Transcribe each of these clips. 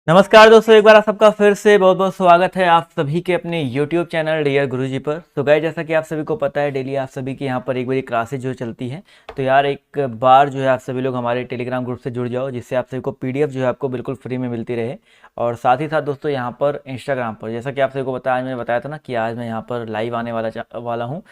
नमस्कार दोस्तों, एक बार आप सबका फिर से बहुत बहुत स्वागत है आप सभी के अपने YouTube चैनल डियर गुरुजी पर। तो गाइस, जैसा कि आप सभी को पता है, डेली आप सभी की यहाँ पर एक बड़ी क्लासेज जो चलती हैं। तो यार एक बार जो है आप सभी लोग हमारे टेलीग्राम ग्रुप से जुड़ जाओ, जिससे आप सभी को PDF जो है आपको बिल्कुल फ्री में मिलती रहे। और साथ ही साथ दोस्तों यहाँ पर इंस्टाग्राम पर, जैसा कि आप सभी को पता है, आज मैंने बताया था ना कि आज मैं यहाँ पर लाइव आने वाला हूँ।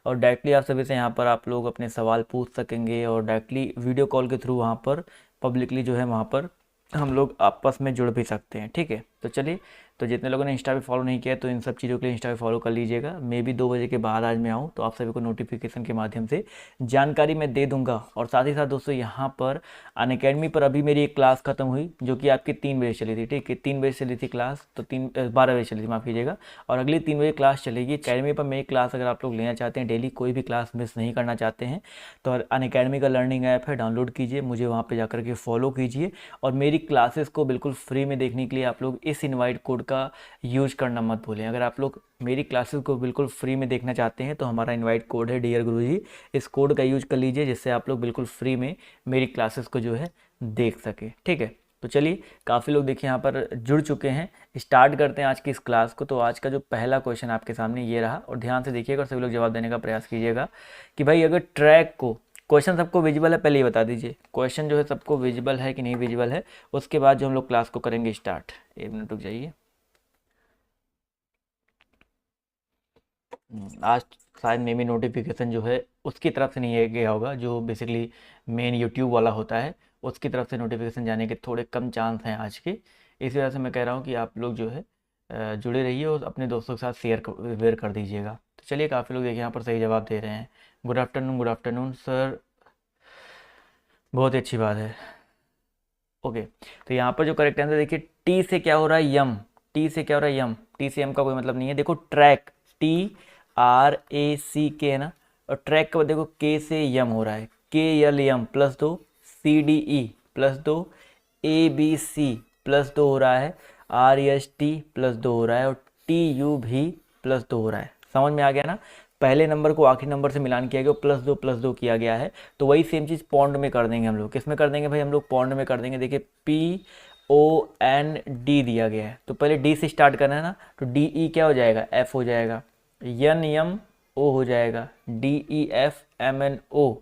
और डायरेक्टली आप सभी से यहाँ पर आप लोग अपने सवाल पूछ सकेंगे और डायरेक्टली वीडियो कॉल के थ्रू वहाँ पर पब्लिकली जो है वहाँ पर हम लोग आपस में जुड़ भी सकते हैं। ठीक है, तो चलिए, तो जितने लोगों ने इंस्टा पे फॉलो नहीं किया तो इन सब चीज़ों के लिए इंस्टा पे फॉलो कर लीजिएगा। मे भी 2 बजे के बाद आज मैं आऊँ तो आप सभी को नोटिफिकेशन के माध्यम से जानकारी मैं दे दूंगा। और साथ ही साथ दोस्तों यहाँ पर अनअकैडमी पर अभी मेरी एक क्लास खत्म हुई जो कि आपकी 3 बजे चली थी। ठीक है, 3 बजे चली थी क्लास, तो 12 बजे चली थी, माफ़ कीजिएगा। और अगली 3 बजे क्लास चलेगी अकेडमी पर। मेरी क्लास अगर आप लोग लेना चाहते हैं, डेली कोई भी क्लास मिस नहीं करना चाहते हैं, तो अनअकैडमी का लर्निंग ऐप है, डाउनलोड कीजिए, मुझे वहाँ पर जाकर के फॉलो कीजिए। और मेरी क्लासेस को बिल्कुल फ्री में देखने के लिए आप लोग इस इनवाइट कोड का यूज करना मत भूलें। अगर आप लोग मेरी क्लासेस को बिल्कुल फ्री में देखना चाहते हैं तो हमारा इनवाइट कोड है डियर गुरुजी, इस कोड का यूज कर लीजिए, जिससे आप लोग बिल्कुल फ्री में मेरी क्लासेस को जो है देख सके। ठीक है, तो चलिए, काफ़ी लोग देखिए यहाँ पर जुड़ चुके हैं। स्टार्ट करते हैं आज की इस क्लास को। तो आज का जो पहला क्वेश्चन आपके सामने ये रहा, और ध्यान से देखिएगा और सभी लोग जवाब देने का प्रयास कीजिएगा कि भाई अगर ट्रैक को, क्वेश्चन सबको विजिबल है, पहले ही बता दीजिए क्वेश्चन जो है सबको विजिबल है कि नहीं विजिबल है। उसके बाद जो हम लोग क्लास को करेंगे स्टार्ट। 1 मिनट रुक जाइए। आज शायद मे भी नोटिफिकेशन जो है उसकी तरफ से नहीं गया होगा, जो बेसिकली मेन यूट्यूब वाला होता है, उसकी तरफ से नोटिफिकेशन जाने के थोड़े कम चांस हैं आज के। इस वजह से मैं कह रहा हूँ कि आप लोग जो है जुड़े रहिए और अपने दोस्तों के साथ शेयर कर दीजिएगा। तो चलिए, काफ़ी लोग देखिए यहाँ पर सही जवाब दे रहे हैं। गुड आफ्टरनून सर, बहुत ही अच्छी बात है। ओके, तो यहाँ पर जो करेक्ट आंसर देखिए, टी से क्या हो रहा है, यम। टी से क्या हो रहा है, यम। टी से यम का कोई मतलब नहीं है। देखो ट्रैक, TRAC है ना, और ट्रैक का देखो के से यम हो रहा है, KLM +2, CDE +2, ABC +2 हो रहा है, RST +2 हो रहा है, और TU भी +2 हो रहा है। समझ में आ गया ना, पहले नंबर को आखिरी नंबर से मिलान किया गया, +2 किया गया है। तो वही सेम चीज़ पॉन्ड में कर देंगे हम लोग। किस में कर देंगे भाई, हम लोग पॉन्ड में कर देंगे। देखिए POND दिया गया है, तो पहले डी से स्टार्ट करना है ना, तो DE क्या हो जाएगा, F हो जाएगा, NMO हो जाएगा, DEFMNO,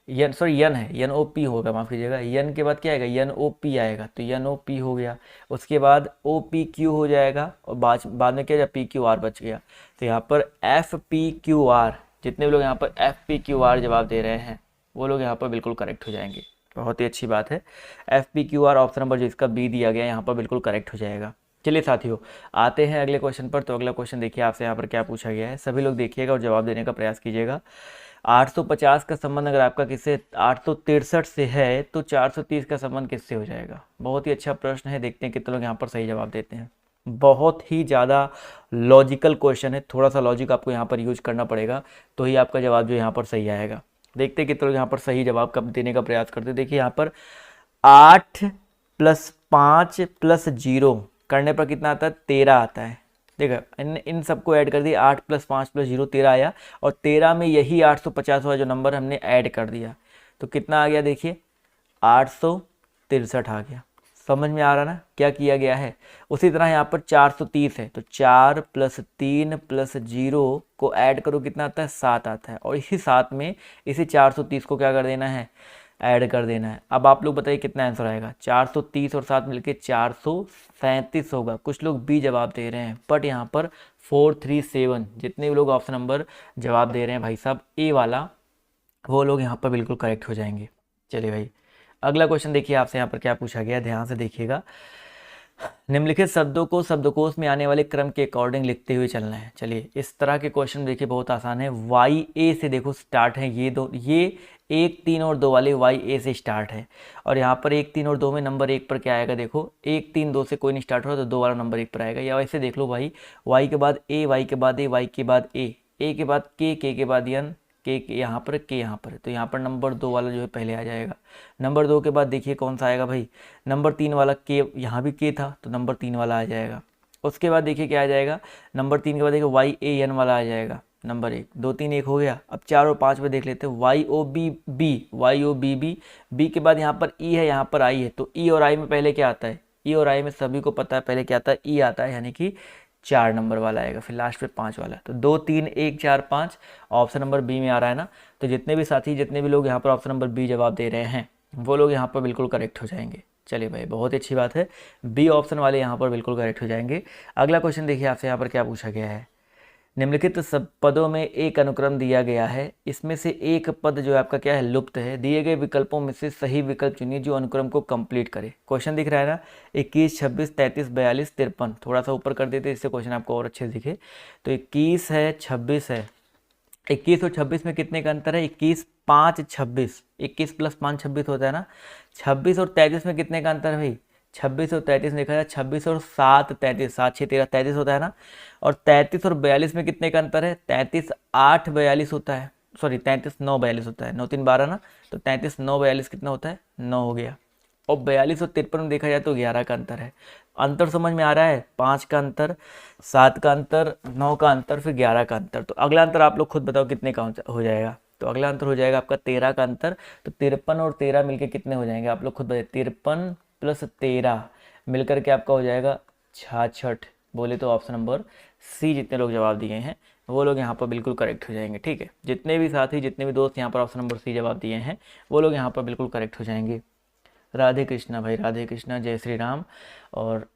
यन सॉरी यन है, NOP होगा, माफ़ कीजिएगा। यन के बाद क्या आएगा, NOP आएगा, तो NOP हो गया। उसके बाद OPQ हो जाएगा, और बाद में क्या जाए, PQR बच गया। तो यहाँ पर FPQR, जितने भी लोग यहाँ पर FPQR जवाब दे रहे हैं वो लोग यहाँ पर बिल्कुल करेक्ट हो जाएंगे। बहुत ही अच्छी बात है। FPQR ऑप्शन नंबर जो इसका बी दिया गया है यहाँ पर बिल्कुल करेक्ट हो जाएगा। चलिए साथियों, आते हैं अगले क्वेश्चन पर। तो अगला क्वेश्चन देखिए आपसे यहाँ पर क्या पूछा गया है, सभी लोग देखिएगा और जवाब देने का प्रयास कीजिएगा। 850 का संबंध अगर आपका किससे 863 से है, तो 430 का संबंध किससे हो जाएगा। बहुत ही अच्छा प्रश्न है, देखते हैं कितने लोग यहाँ पर सही जवाब देते हैं। बहुत ही ज़्यादा लॉजिकल क्वेश्चन है, थोड़ा सा लॉजिक आपको यहाँ पर यूज करना पड़ेगा, तो ही आपका जवाब जो यहाँ पर सही आएगा। देखते हैं कितने लोग यहाँ पर सही जवाब कब देने का प्रयास करते हैं। देखिए यहाँ पर 8 + 5 + 0 करने पर कितना आता है, 13 आता है। देखो इन सबको ऐड कर दिया, 8 + 5 + 0 13 आया, और 13 में यही 850 वाला जो नंबर हमने ऐड कर दिया, तो कितना आ गया, देखिए 863 आ गया। समझ में आ रहा ना क्या किया गया है। उसी तरह यहाँ पर 430 है, तो 4 + 3 + 0 को ऐड करो, कितना आता है, 7 आता है, और इसी 7 में इसी 430 को क्या कर देना है, ऐड कर देना है। अब आप लोग बताइए कितना आंसर आएगा, 430 और 7 मिलके 437 होगा। कुछ लोग बी जवाब दे रहे हैं, बट यहाँ पर 437, जितने भी लोग ऑप्शन नंबर जवाब दे रहे हैं भाई साहब ए वाला, वो लोग यहाँ पर बिल्कुल करेक्ट हो जाएंगे। चलिए भाई, अगला क्वेश्चन देखिए आपसे यहाँ पर क्या पूछा गया, ध्यान से देखिएगा। निम्नलिखित शब्दों को शब्दकोश में आने वाले क्रम के अकॉर्डिंग लिखते हुए चलना है। चलिए, इस तरह के क्वेश्चन देखिए बहुत आसान है। YA से देखो स्टार्ट है, ये 1, 3 और 2 वाले YA से स्टार्ट है, और यहाँ पर 1, 3 और 2 में नंबर 1 पर क्या आएगा, देखो 1, 3, 2 से कोई नहीं स्टार्ट हो रहा, तो 2 वाला नंबर 1 पर आएगा। या वैसे देख लो भाई, Y के बाद A, Y के बाद A, Y के बाद A के बाद K के बाद N, के यहाँ पर, के यहाँ पर, तो यहाँ पर नंबर 2 वाला जो है पहले आ जाएगा। नंबर 2 के बाद देखिए कौन सा आएगा भाई, नंबर 3 वाला के, यहाँ भी के था तो नंबर 3 वाला आ जाएगा। उसके बाद देखिए क्या आ जाएगा, नंबर 3 के बाद देखिए YAN वाला आ जाएगा, नंबर 1, 2, 3, 1 हो गया। अब 4 और 5 में देख लेते हैं, YOBB, YOBB, बी के बाद यहाँ पर ई है, यहाँ पर आई है, तो ई और आई में पहले क्या आता है, ई और आई में सभी को पता है पहले क्या आता है, ई आता है, यानी कि 4 नंबर वाला आएगा, फिर लास्ट पे 5 वाला। तो 2 3 1 4 5 ऑप्शन नंबर बी में आ रहा है ना। तो जितने भी साथी, जितने भी लोग यहाँ पर ऑप्शन नंबर बी जवाब दे रहे हैं, वो लोग यहाँ पर बिल्कुल करेक्ट हो जाएंगे। चलिए भाई, बहुत ही अच्छी बात है, बी ऑप्शन वाले यहाँ पर बिल्कुल करेक्ट हो जाएंगे। अगला क्वेश्चन देखिए आपसे यहाँ पर क्या पूछा गया है। निम्नलिखित सब पदों में एक अनुक्रम दिया गया है, इसमें से एक पद जो है आपका क्या है, लुप्त है। दिए गए विकल्पों में से सही विकल्प चुनिए जो अनुक्रम को कंप्लीट करे। क्वेश्चन दिख रहा है ना, 21 26 33 42 53। थोड़ा सा ऊपर कर देते इससे क्वेश्चन आपको और अच्छे से दिखे। तो 21 है, 26 है, 21 और 26 में कितने का अंतर है, 21 5 26, 21 + 5 26 होता है ना। 26 और 33 में कितने का अंतर है भाई, 26 और 33 देखा जाए, 26 और 7 33, 7 6 13 33 होता है ना। और 33 और 42 में कितने का अंतर है, 33 8 42 होता है, सॉरी 33 9 42 होता है, 9 3 12 ना। तो 33 9 42 कितना होता है, 9 हो गया। और 42 और 53 में देखा जाए तो 11 का अंतर है। अंतर समझ में आ रहा है, 5 का अंतर, 7 का अंतर, 9 का अंतर, फिर 11 का अंतर। तो अगला अंतर आप लोग खुद बताओ कितने का हो जाएगा। तो अगला अंतर हो जाएगा आपका 13 का अंतर। तो 53 और 13 मिलके कितने हो जाएंगे, आप लोग खुद बताइए। 53 + 13 मिलकर के आपका हो जाएगा 66। बोले तो ऑप्शन नंबर सी जितने लोग जवाब दिए हैं वो लोग यहाँ पर बिल्कुल करेक्ट हो जाएंगे। ठीक है, जितने भी साथी, जितने भी दोस्त यहाँ पर ऑप्शन नंबर सी जवाब दिए हैं वो लोग यहाँ पर बिल्कुल करेक्ट हो जाएंगे। राधे कृष्णा भाई, राधे कृष्णा, जय श्री राम और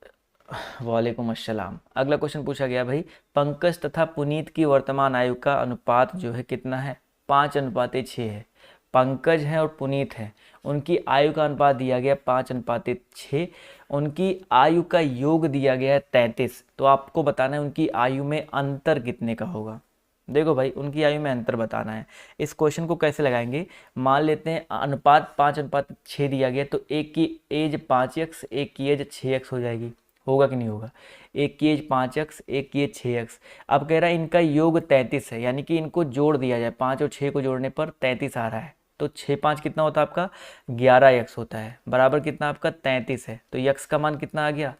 वालेकुम अस्सलाम। अगला क्वेश्चन पूछा गया भाई, पंकज तथा पुनीत की वर्तमान आयु का अनुपात जो है कितना है, 5:6 है। पंकज है और पुनीत है, उनकी आयु का अनुपात दिया गया 5:6। उनकी आयु का योग दिया गया है 33। तो आपको बताना है उनकी आयु में अंतर कितने का होगा। देखो भाई, उनकी आयु में अंतर बताना है। इस क्वेश्चन को कैसे लगाएंगे, मान लेते हैं अनुपात 5:6 दिया गया, तो एक की एज 5x, एक की एज 6x हो जाएगी। होगा कि नहीं होगा, एक की एज 5x, एक की एज 6x। अब कह रहा है इनका योग 33 है, यानी कि इनको जोड़ दिया जाए, 5 और 6 को जोड़ने पर 33 आ रहा है। तो 6 5 कितना होता है आपका, 11x होता है, बराबर कितना आपका 33 है। तो यक्स का मान कितना आ गया,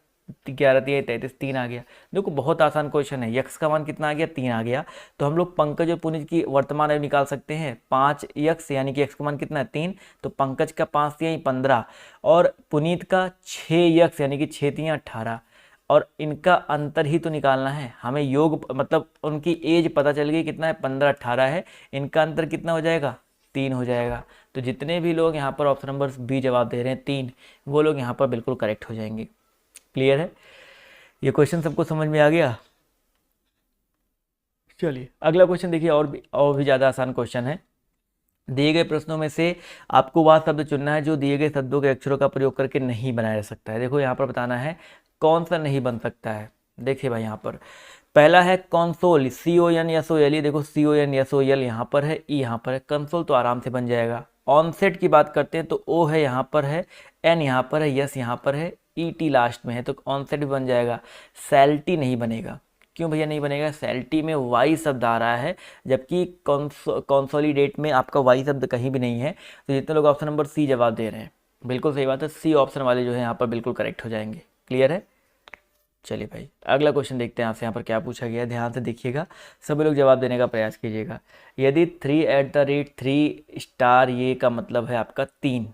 11 3 33, 3 आ गया। देखो बहुत आसान क्वेश्चन है, यक्स का मान कितना आ गया, 3 आ गया। तो हम लोग पंकज और पुनीत की वर्तमान आयु निकाल सकते हैं, 5x, यानी कि x का मान कितना है 3। तो पंकज का 5 3 15 और पुनीत का 6x, यानी कि 6 3 18। और इनका अंतर ही तो निकालना है हमें, योग मतलब उनकी एज पता चल गई कितना है, 15 18 है। इनका अंतर कितना हो जाएगा, 3 हो जाएगा। तो जितने भी लोग यहाँ पर ऑप्शन नंबर बी जवाब दे रहे हैं 3, वो लोग यहाँ पर बिल्कुल करेक्ट हो जाएंगे। क्लियर है, ये क्वेश्चन सबको समझ में आ गया। चलिए अगला क्वेश्चन देखिए, और भी ज़्यादा आसान क्वेश्चन है। दिए गए प्रश्नों में से आपको वह शब्द चुनना है जो दिए गए शब्दों के अक्षरों का प्रयोग करके नहीं बनाया जा सकता है। देखो यहाँ पर बताना है कौन सा नहीं बन सकता है। देखिए भाई, यहाँ पर पहला है कंसोल, CONSOL। देखो CONSOL यहाँ पर है, ई यहाँ पर है, कंसोल तो आराम से बन जाएगा। ऑनसेट की बात करते हैं तो ओ है यहाँ पर है, एन यहाँ पर है, यस यहाँ पर है, ET लास्ट में है, तो ऑनसेट भी बन जाएगा। सैल्टी नहीं बनेगा। क्यों भैया नहीं बनेगा, सैल्टी में वाई शब्द आ रहा है, जबकि कॉन्सोलिडेट में आपका वाई शब्द कहीं भी नहीं है। तो जितने लोग ऑप्शन नंबर सी जवाब दे रहे हैं बिल्कुल सही बात है, सी ऑप्शन वाले जो है यहाँ पर बिल्कुल करेक्ट हो जाएंगे। क्लियर है, चलिए भाई अगला क्वेश्चन देखते हैं आपसे यहाँ पर क्या पूछा गया है। ध्यान से देखिएगा, सभी लोग जवाब देने का प्रयास कीजिएगा। यदि 3 ये का मतलब है आपका 3,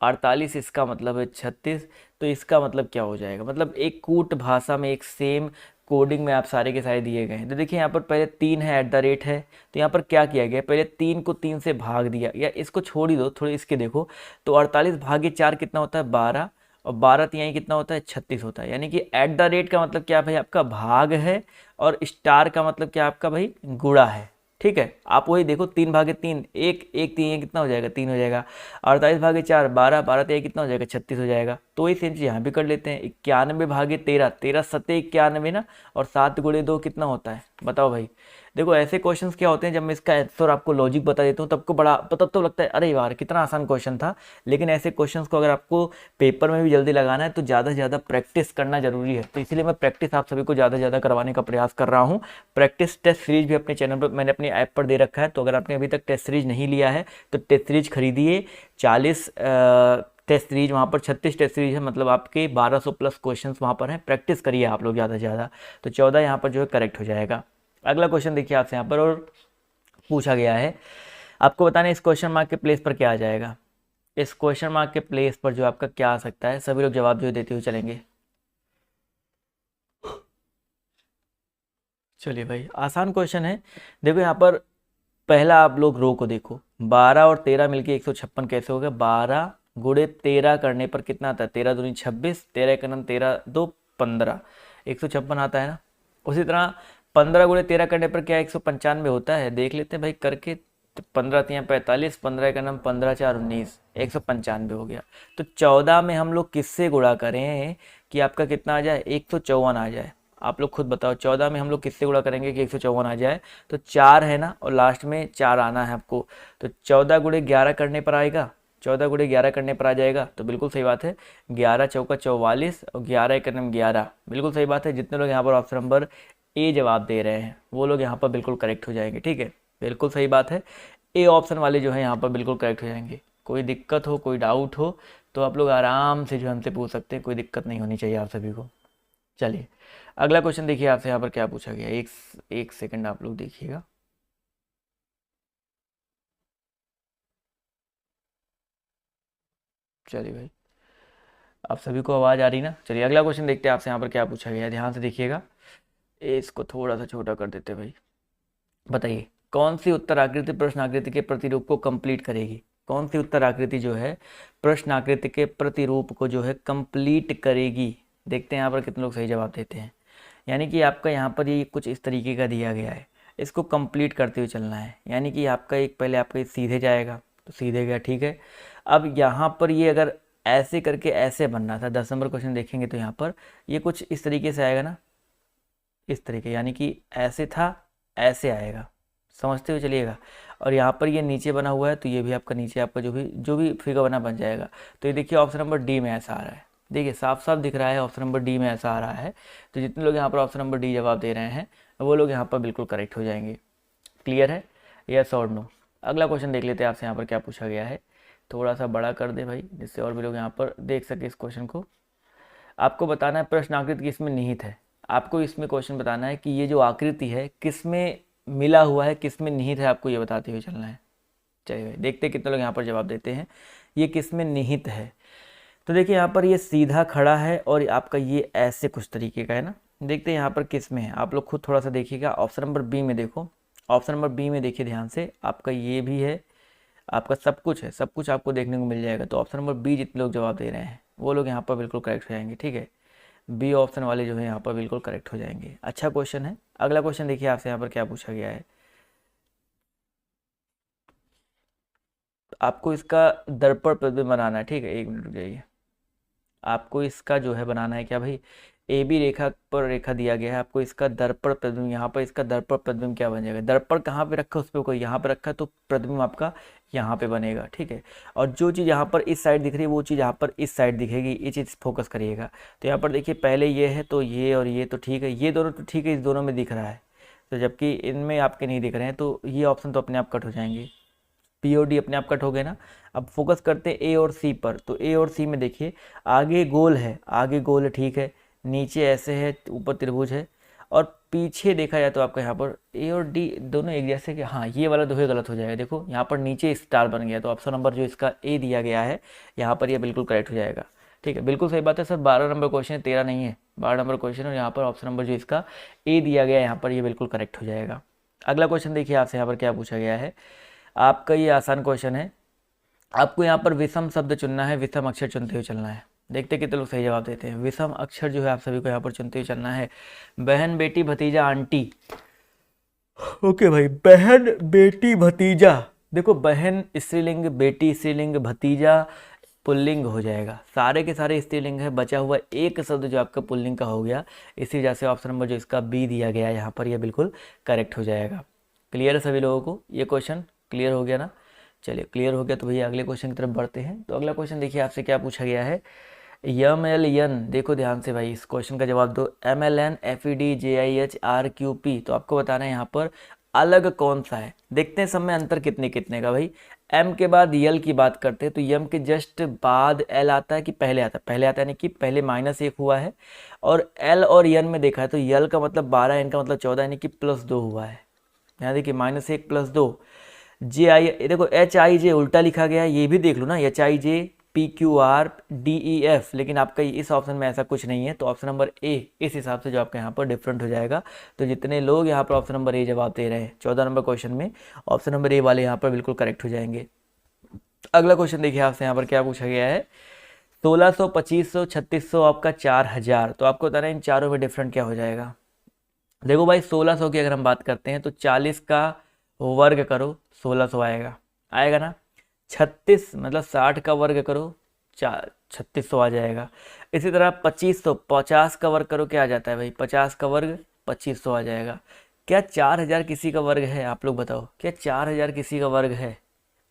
48 इसका मतलब है 36, तो इसका मतलब क्या हो जाएगा, मतलब एक कूट भाषा में एक सेम कोडिंग में आप सारे के सारे दिए गए हैं। तो देखिए यहाँ पर पहले 3 है, @ है, तो यहाँ पर क्या किया गया, पहले 3 को 3 से भाग दिया, या इसको छोड़ ही दो, थोड़ी इसके देखो। तो 48 भागे 4 कितना होता है, 12, और 12 तिहाई कितना होता है, 36 होता है। यानी कि @ का मतलब क्या भाई, आपका भाग है, और स्टार का मतलब क्या आपका भाई, गुणा है। ठीक है, आप वही देखो, 3 भागे 3, एक एक तिहाई कितना हो जाएगा, 3 हो जाएगा। 48 भागे 4 12, 12 तिहाई कितना हो जाएगा, 36 हो जाएगा। तो वही सेम चीज़ यहाँ भी कर लेते हैं। 91 भागे 13, 13 सत्ते 91 ना, और 7 गुणे 2 कितना होता है, बताओ भाई। देखो ऐसे क्वेश्चंस क्या होते हैं, जब मैं इसका आंसर आपको लॉजिक बता देता हूँ तब बड़ा तब तो लगता है अरे यार कितना आसान क्वेश्चन था। लेकिन ऐसे क्वेश्चंस को अगर आपको पेपर में भी जल्दी लगाना है तो ज़्यादा से ज़्यादा प्रैक्टिस करना जरूरी है। तो इसलिए मैं प्रैक्टिस आप सभी को ज़्यादा से ज़्यादा करवाने का प्रयास कर रहा हूँ। प्रैक्टिस टेस्ट सीरीज भी अपने चैनल पर, मैंने अपनी ऐप पर दे रखा है। तो अगर आपने अभी तक टेस्ट सीरीज नहीं लिया है तो टेस्ट सीरीज खरीदिए। 40 टेस्ट सीरीज वहाँ पर, 36 टेस्ट सीरीज है, मतलब आपके 1200+ क्वेश्चंस वहाँ पर हैं। प्रैक्टिस करिए आप लोग ज़्यादा से ज़्यादा, तो 14 यहाँ पर जो है करेक्ट हो जाएगा। अगला क्वेश्चन देखिए आपसे यहाँ पर, और पूछा गया है आपको बताना है इस क्वेश्चन मार्क के प्लेस पर क्या आ जाएगा। इस क्वेश्चन मार्क के प्लेस पर जो आपका क्या आ सकता है, सभी लोग जवाब जो देते हुए चलेंगे। चलिए भाई, आसान क्वेश्चन है। देखो यहाँ पर पहला आप लोग रो को देखो, 12 और 13 मिलके 156 कैसे हो गया? 12 गुणे 13 करने पर कितना आता है? 13 दूनी 26, 13 एक नम 13 दो 15, 156 आता है ना। उसी तरह 15 गुणे 13 करने पर क्या 195 होता है? देख लेते हैं भाई करके। तो 15 3 45, 15 का नाम 15 4 19, 195 हो गया। तो 14 में हम लोग किससे गुणा करें कि आपका कितना आ जाए? 154 आ जाए। आप लोग खुद बताओ, 14 में हम लोग किससे गुणा करेंगे कि 154 आ जाए? तो 4 है ना, और लास्ट में 4 आना है आपको। तो 14 गुणे 11 करने पर आएगा, 14 गुणे 11 करने पर आ जाएगा। तो बिल्कुल सही बात है, 11 चौका 44 और 11 एक नम 11, बिल्कुल सही बात है। जितने लोग यहाँ पर ऑप्शन नंबर ए जवाब दे रहे हैं वो लोग यहाँ पर बिल्कुल करेक्ट हो जाएंगे। ठीक है, बिल्कुल सही बात है, ए ऑप्शन वाले जो है यहाँ पर बिल्कुल करेक्ट हो जाएंगे। कोई दिक्कत हो, कोई डाउट हो तो आप लोग आराम से जो हमसे पूछ सकते हैं, कोई दिक्कत नहीं होनी चाहिए आप सभी को। चलिए अगला क्वेश्चन देखिए, आपसे यहाँ पर क्या पूछा गया। एक सेकंड आप लोग देखिएगा। चलिए भाई, आप सभी को आवाज़ आ रही ना? चलिए अगला क्वेश्चन देखते हैं आपसे यहाँ पर क्या पूछा गया है, ध्यान से देखिएगा। इसको थोड़ा सा छोटा कर देते हैं भाई। बताइए कौन सी उत्तर आकृति प्रश्न आकृति के प्रतिरूप को कंप्लीट करेगी? कौन सी उत्तर आकृति जो है प्रश्न आकृति के प्रतिरूप को जो है कंप्लीट करेगी? देखते हैं यहाँ पर कितने लोग सही जवाब देते हैं। यानी कि आपका यहाँ पर ये कुछ इस तरीके का दिया गया है, इसको कंप्लीट करते हुए चलना है। यानी कि आपका एक पहले आपका ये सीधे जाएगा तो सीधे गया, ठीक है। अब यहाँ पर ये अगर ऐसे करके ऐसे बनना था, 10 नंबर क्वेश्चन देखेंगे तो यहाँ पर ये कुछ इस तरीके से आएगा ना, इस तरीके, यानी कि ऐसे था ऐसे आएगा, समझते हुए चलिएगा। और यहाँ पर ये नीचे बना हुआ है तो ये भी आपका नीचे आपका जो भी फिगर बना बन जाएगा। तो ये देखिए ऑप्शन नंबर डी में ऐसा आ रहा है, देखिए साफ साफ दिख रहा है ऑप्शन नंबर डी में ऐसा आ रहा है। तो जितने लोग यहाँ पर ऑप्शन नंबर डी जवाब दे रहे हैं वो लोग यहाँ पर बिल्कुल करेक्ट हो जाएंगे। क्लियर है, यस और नो? अगला क्वेश्चन देख लेते हैं आपसे यहाँ पर क्या पूछा गया है। थोड़ा सा बड़ा कर दे भाई जिससे और भी लोग यहाँ पर देख सके इस क्वेश्चन को। आपको बताना है प्रश्न आकृति किसमें निहित है। आपको इसमें क्वेश्चन बताना है कि ये जो आकृति है किसमें मिला हुआ है, किसमें निहित है, आपको ये बताते हुए चलना है। चलिए भाई देखते हैं कितने लोग यहाँ पर जवाब देते हैं ये किसमें निहित है। तो देखिए यहाँ पर ये सीधा खड़ा है और आपका ये ऐसे कुछ तरीके का है ना। देखते हैं यहाँ पर किस में है, आप लोग खुद थोड़ा सा देखिएगा। ऑप्शन नंबर बी में देखो, ऑप्शन नंबर बी में देखिए ध्यान से, आपका ये भी है, आपका सब कुछ है, सब कुछ आपको देखने को मिल जाएगा। तो ऑप्शन नंबर बी जितने लोग जवाब दे रहे हैं वो लोग यहाँ पर बिल्कुल करेक्ट हो जाएंगे। ठीक है, बी ऑप्शन वाले जो है यहाँ पर बिल्कुल करेक्ट हो जाएंगे। अच्छा क्वेश्चन है। अगला क्वेश्चन देखिए आपसे यहाँ पर क्या पूछा गया है। आपको इसका दर्पण प्रतिबिंब बनाना है। ठीक है, एक मिनट रुक जाइए। आपको इसका जो है बनाना है क्या भाई, ए बी रेखा पर रेखा दिया गया है, आपको इसका दर्पण प्रतिबिंब, यहाँ पर इसका दर्पण प्रतिबिंब क्या बन जाएगा? दर्पण कहाँ पे रखा है उस पर कोई यहाँ पे रखा है तो प्रतिबिंब आपका यहाँ पे बनेगा। ठीक है, और जो चीज़ यहाँ पर इस साइड दिख रही है वो चीज़ यहाँ पर इस साइड दिखेगी, ये चीज़ फोकस करिएगा। तो यहाँ पर देखिए पहले ये है तो ये और ये तो ठीक है, ये दोनों तो ठीक है, इस दोनों में दिख रहा है, तो जबकि इनमें आपके नहीं दिख रहे हैं तो ये ऑप्शन तो अपने आप कट हो जाएंगे, पी और डी अपने आप कट हो गए ना। अब फोकस करते हैं ए और सी पर। तो ए और सी में देखिए आगे गोल है, आगे गोल है, ठीक है, नीचे ऐसे है, ऊपर त्रिभुज है, और पीछे देखा जाए तो आपका यहाँ पर ए और डी दोनों एक जैसे कि हाँ ये वाला दोहे गलत हो जाएगा। देखो यहाँ पर नीचे स्टार बन गया, तो ऑप्शन नंबर जो इसका ए दिया गया है यहाँ पर ये बिल्कुल करेक्ट हो जाएगा। ठीक है, बिल्कुल सही बात है सर, 12 नंबर क्वेश्चन है, 13 नहीं है, 12 नंबर क्वेश्चन, और यहाँ पर ऑप्शन नंबर जो इसका ए दिया गया है यहाँ पर ये बिल्कुल करेक्ट हो जाएगा। अगला क्वेश्चन देखिए आपसे यहाँ पर क्या पूछा गया है। आपका ये आसान क्वेश्चन है, आपको यहाँ पर विषम शब्द चुनना है, विषम अक्षर चुनते हुए चलना है। देखते कितने लोग सही जवाब देते हैं। विषम अक्षर जो है आप सभी को यहाँ पर चुनते हुए चलना है। बहन बेटी भतीजा आंटी, ओके भाई, बहन बेटी भतीजा, देखो बहन स्त्रीलिंग, बेटी स्त्रीलिंग, भतीजा पुल्लिंग हो जाएगा, सारे के सारे स्त्रीलिंग है, बचा हुआ एक शब्द जो आपका पुल्लिंग का हो गया। इसी वजह से ऑप्शन नंबर जो इसका बी दिया गया है यहाँ पर यह बिल्कुल करेक्ट हो जाएगा। क्लियर है सभी लोगों को, ये क्वेश्चन क्लियर हो गया ना? चलिए क्लियर हो गया तो भैया अगले क्वेश्चन की तरफ बढ़ते हैं। तो अगला क्वेश्चन देखिए आपसे क्या पूछा गया है। यम एल एन, देखो ध्यान से भाई इस क्वेश्चन का जवाब दो। M L N F E D J I H R Q P, तो आपको बताना है यहाँ पर अलग कौन सा है। देखते हैं सब में अंतर कितने कितने का भाई। एम के बाद यल की बात करते हैं तो यम के जस्ट बाद एल आता है कि पहले आता है? पहले आता है, यानी कि पहले -1 हुआ है। और एल और यन में देखा है तो यल का मतलब 12, एन का मतलब 14, यानी कि +2 हुआ है। यहाँ देखिए -1 + 2। JI, देखो HIJ उल्टा लिखा गया है, ये भी देख लो ना, HIJ PQR DEF, लेकिन आपका इस ऑप्शन में ऐसा कुछ नहीं है, तो ऑप्शन नंबर ए इस हिसाब से जो आपका यहाँ पर डिफरेंट हो जाएगा। तो जितने लोग यहाँ पर ऑप्शन नंबर ए जवाब दे रहे हैं 14 नंबर क्वेश्चन में, ऑप्शन नंबर ए वाले यहाँ पर बिल्कुल करेक्ट हो जाएंगे। अगला क्वेश्चन देखिए आपसे यहाँ पर क्या पूछा गया है, 1600, 2500, 3600, आपका 4000। तो आपको बताना है इन चारों में डिफरेंट क्या हो जाएगा। देखो भाई 1600 की अगर हम बात करते हैं तो 40 का वर्ग करो 1600 आएगा, आएगा ना। 36 मतलब 60 का वर्ग करो 3600 आ जाएगा। इसी तरह 2500, 50 का वर्ग करो क्या आ जाता है भाई, 50 का वर्ग 2500 आ जाएगा। क्या 4000 किसी का वर्ग है, आप लोग बताओ, क्या 4000 किसी का वर्ग है?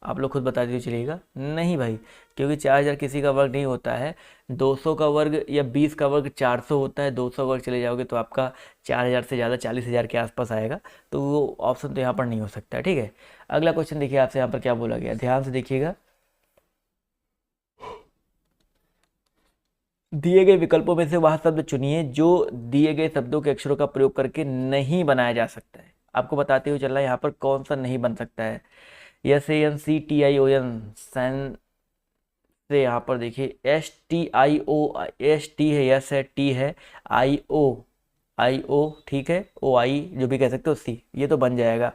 आप लोग खुद बता दीजिए चलिएगा। नहीं भाई, क्योंकि 4000 किसी का वर्ग नहीं होता है। 200 का वर्ग या 20 का वर्ग 400 होता है, 200 का वर्ग चले जाओगे तो आपका 4000 से ज़्यादा 40,000 के आसपास आएगा, तो वो ऑप्शन तो यहाँ पर नहीं हो सकता है, ठीक है। अगला क्वेश्चन देखिए आपसे यहाँ पर क्या बोला गया, ध्यान से देखिएगा। दिए गए विकल्पों में से वह शब्द चुनिए जो दिए गए शब्दों के अक्षरों का प्रयोग करके नहीं बनाया जा सकता है। आपको बताते हुए चलना है यहाँ पर कौन सा नहीं बन सकता है। SANCTION, सैन से यहाँ पर देखिए STIO, ST है, यस है, टी है, IO, ठीक है, OI जो भी कह सकते हो, सी, ये तो बन जाएगा।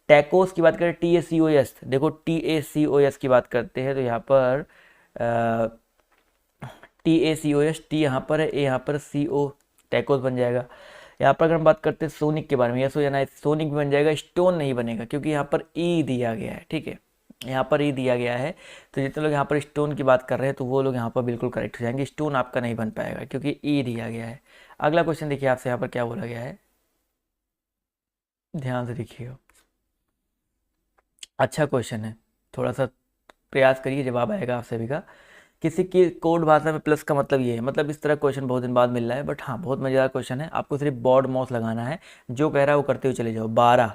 टैकोस की बात करें TACOS, देखो TACOS की बात करते हैं तो यहाँ पर TACOS, टी यहाँ पर है, ए यहाँ पर, CO, टैकोस बन जाएगा। यहाँ पर अगर हम बात करते हैं सोनिक के बारे में, यस हो जाना है, सोनिक भी बन जाएगा। स्टोन नहीं बनेगा क्योंकि यहाँ पर ई दिया गया है, ठीक है, यहाँ पर ई दिया गया है। तो जितने लोग यहाँ पर स्टोन की बात कर रहे हैं तो वो लोग यहाँ पर बिल्कुल करेक्ट हो जाएंगे। स्टोन आपका नहीं बन पाएगा क्योंकि ई दिया गया है। अगला क्वेश्चन देखिए आपसे यहाँ पर क्या बोला गया है, ध्यान से देखिएगा, अच्छा क्वेश्चन है, थोड़ा सा प्रयास करिए, जवाब आएगा आप सभी का। किसी की कोड भाषा में प्लस का मतलब ये है, मतलब इस तरह क्वेश्चन बहुत दिन बाद मिल रहा है, बट हाँ बहुत मज़ेदार क्वेश्चन है। आपको सिर्फ बॉड माउस लगाना है, जो कह रहा है वो करते हुए चले जाओ। 12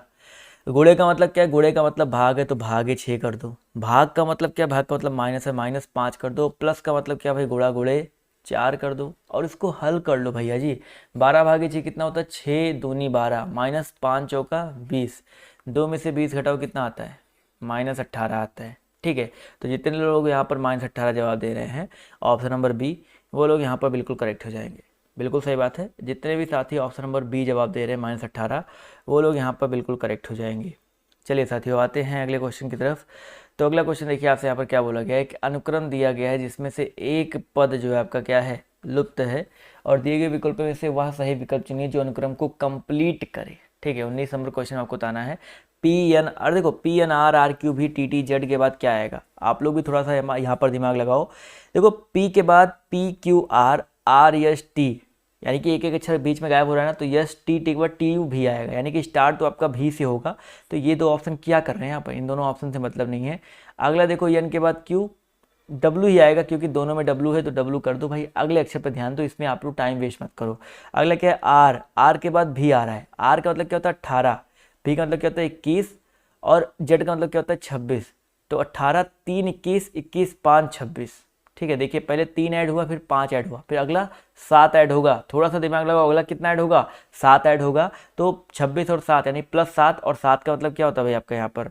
गुणे का मतलब क्या है, गुणे का मतलब भाग है तो भागे 6 कर दो। भाग का मतलब क्या, भाग का मतलब माइनस है, -5 कर दो। प्लस का मतलब क्या भाई, गुणा गुणे 4 कर दो और इसको हल कर लो भैया जी। 12 भागे 6 कितना होता है, 6 दूनी 12, -5 चौका 20, 2 में से 20 घटाओ कितना आता है, -18 आता है, ठीक है। तो जितने लोग यहाँ पर -18 जवाब दे रहे हैं ऑप्शन नंबर बी, वो लोग यहाँ पर बिल्कुल करेक्ट हो जाएंगे। बिल्कुल सही बात है, जितने भी साथी ऑप्शन नंबर बी जवाब दे रहे हैं -18, वो लोग यहाँ पर बिल्कुल करेक्ट हो जाएंगे। चलिए साथियों आते हैं अगले क्वेश्चन की तरफ। तो अगला क्वेश्चन देखिए आपसे यहाँ पर क्या बोला गया है, एक अनुक्रम दिया गया है जिसमें से एक पद जो है आपका क्या है, लुप्त है, और दिए गए विकल्पों में से वह सही विकल्प चुनिए जो अनुक्रम को कंप्लीट करे, ठीक है। 19 नंबर क्वेश्चन आपको बताना है। PN, अरे देखो PNR RQ भी TTZ के बाद क्या आएगा, आप लोग भी थोड़ा सा यहाँ पर दिमाग लगाओ। देखो P के बाद PQR RST, यानी कि एक एक अक्षर बीच में गायब हो रहा है ना, तो ST के बाद TU भी आएगा, यानी कि स्टार्ट तो आपका भी से होगा। तो ये दो ऑप्शन क्या कर रहे हैं यहाँ पर, इन दोनों ऑप्शन से मतलब नहीं है। अगला देखो N के बाद Q, W ही आएगा क्योंकि दोनों में W है तो W कर दो भाई। अगले अक्षर पर ध्यान दो, इसमें आप लोग टाइम वेस्ट मत करो। अगला क्या है R के बाद भी आ रहा है। R का मतलब क्या होता है 18, भी का मतलब क्या होता है 21, और Z का मतलब क्या होता है 26। तो 18, 3, 21, 21, 5, 26, ठीक है। देखिए पहले 3 ऐड हुआ, फिर 5 ऐड हुआ, फिर अगला 7 ऐड होगा। थोड़ा सा दिमाग लगाओ, अगला कितना ऐड होगा, 7 ऐड होगा। तो 26 और 7 यानी +7, और 7 का मतलब क्या होता है भाई आपका यहाँ पर